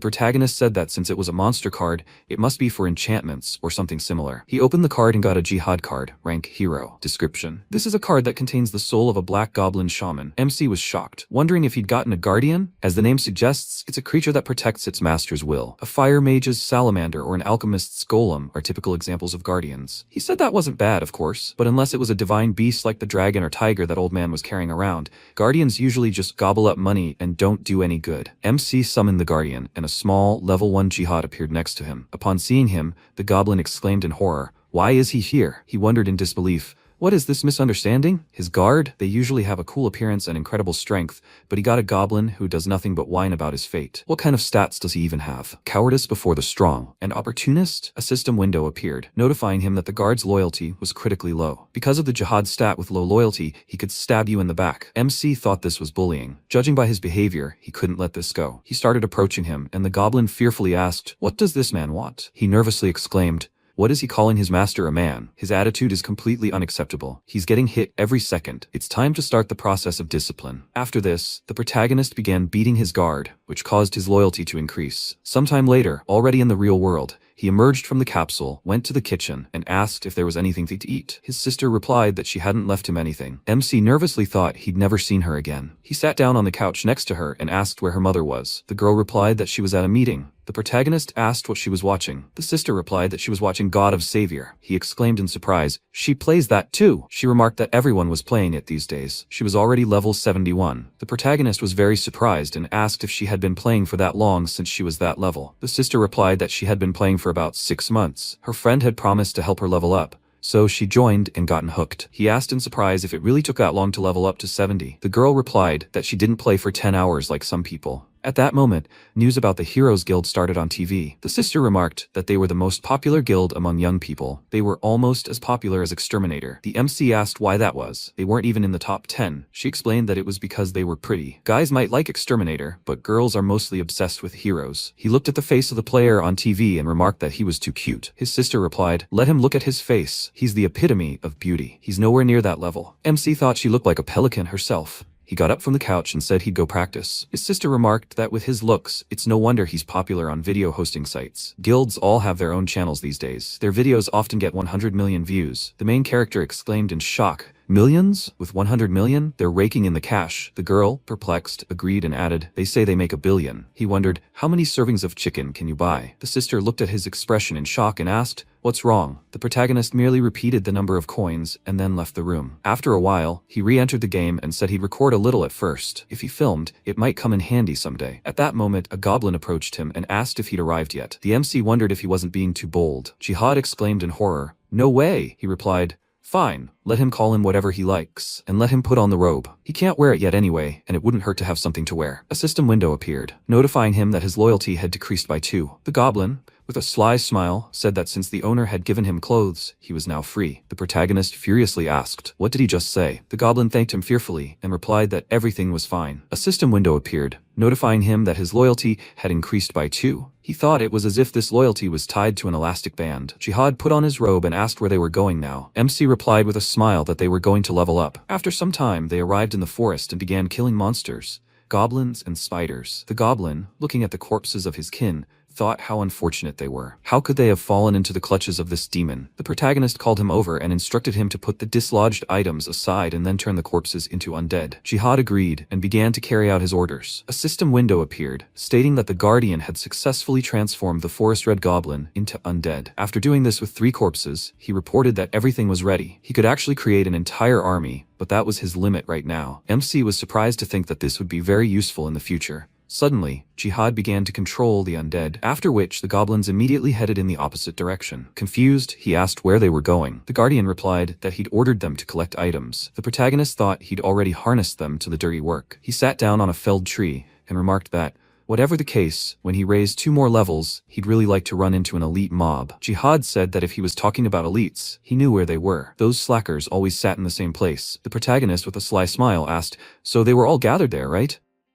protagonist said that since it was a monster card, it must be for enchantments or something similar. He opened the card and got a Jihad card, rank Hero. Description: this is a card that contains the soul of a Black Goblin Shaman. MC was shocked, wondering if he'd gotten a guardian. As the name suggests, it's a creature that protects its master's will. A fire mage's salamander or an alchemist's golem are typical examples of guardians. He said that wasn't bad, of course, but unless it was a divine beast like the dragon or tiger that old man was carrying around, guardians usually just gobble up money and don't do any good. MC summoned the guardian, and a small, level 1 Jihad appeared next to him. Upon seeing him, the goblin exclaimed in horror, "Why is he here?" He wondered in disbelief. What is this misunderstanding? His guard? They usually have a cool appearance and incredible strength, but he got a goblin who does nothing but whine about his fate. What kind of stats does he even have? Cowardice before the strong. An opportunist? A system window appeared, notifying him that the guard's loyalty was critically low. Because of the Jihad stat with low loyalty, he could stab you in the back. MC thought this was bullying. Judging by his behavior, he couldn't let this go. He started approaching him, and the goblin fearfully asked, "What does this man want?" He nervously exclaimed, "What is he calling his master a man? His attitude is completely unacceptable. He's getting hit every second. It's time to start the process of discipline." After this, the protagonist began beating his guard, which caused his loyalty to increase. Sometime later, already in the real world, he emerged from the capsule, went to the kitchen, and asked if there was anything to eat. His sister replied that she hadn't left him anything. MC nervously thought he'd never seen her again. He sat down on the couch next to her and asked where her mother was. The girl replied that she was at a meeting. The protagonist asked what she was watching. The sister replied that she was watching God of Savior. He exclaimed in surprise, "She plays that too!" She remarked that everyone was playing it these days. She was already level 71. The protagonist was very surprised and asked if she had been playing for that long since she was that level. The sister replied that she had been playing for about 6 months. Her friend had promised to help her level up, so she joined and gotten hooked. He asked in surprise if it really took that long to level up to 70. The girl replied that she didn't play for 10 hours like some people. At that moment, news about the Heroes Guild started on TV. The sister remarked that they were the most popular guild among young people. They were almost as popular as Exterminator. The MC asked why that was. They weren't even in the top 10. She explained that it was because they were pretty. Guys might like Exterminator, but girls are mostly obsessed with heroes. He looked at the face of the player on TV and remarked that he was too cute. His sister replied, "Let him look at his face. He's the epitome of beauty. He's nowhere near that level." MC thought she looked like a pelican herself. He got up from the couch and said he'd go practice. His sister remarked that with his looks, it's no wonder he's popular on video hosting sites. Guilds all have their own channels these days. Their videos often get 100 million views. The main character exclaimed in shock, "Millions? With 100 million? They're raking in the cash." The girl, perplexed, agreed and added, "They say they make 1 billion. He wondered, "How many servings of chicken can you buy?" The sister looked at his expression in shock and asked, "What's wrong?" The protagonist merely repeated the number of coins and then left the room. After a while, he re-entered the game and said he'd record a little at first. If he filmed, it might come in handy someday. At that moment, a goblin approached him and asked if he'd arrived yet. The MC wondered if he wasn't being too bold. Jihad exclaimed in horror, "No way!" He replied, "Fine, let him call in whatever he likes, and let him put on the robe. He can't wear it yet anyway, and it wouldn't hurt to have something to wear." A system window appeared, notifying him that his loyalty had decreased by 2. The goblin, with a sly smile, said that since the owner had given him clothes, he was now free. The protagonist furiously asked, "What did he just say?" The goblin thanked him fearfully and replied that everything was fine. A system window appeared, notifying him that his loyalty had increased by 2. He thought it was as if this loyalty was tied to an elastic band. Jihad put on his robe and asked where they were going now. MC replied with a smile that they were going to level up. After some time, they arrived in the forest and began killing monsters, goblins and spiders. The goblin, looking at the corpses of his kin, thought how unfortunate they were. How could they have fallen into the clutches of this demon? The protagonist called him over and instructed him to put the dislodged items aside and then turn the corpses into undead. Jihad agreed and began to carry out his orders. A system window appeared, stating that the Guardian had successfully transformed the Forest Red Goblin into undead. After doing this with 3 corpses, he reported that everything was ready. He could actually create an entire army, but that was his limit right now. MC was surprised to think that this would be very useful in the future. Suddenly, Jihad began to control the undead, after which the goblins immediately headed in the opposite direction. Confused, he asked where they were going. The Guardian replied that he'd ordered them to collect items. The protagonist thought he'd already harnessed them to the dirty work. He sat down on a felled tree and remarked that, whatever the case, when he raised 2 more levels, he'd really like to run into an elite mob. Jihad said that if he was talking about elites, he knew where they were. Those slackers always sat in the same place. The protagonist with a sly smile asked, "So they were all gathered there, right?"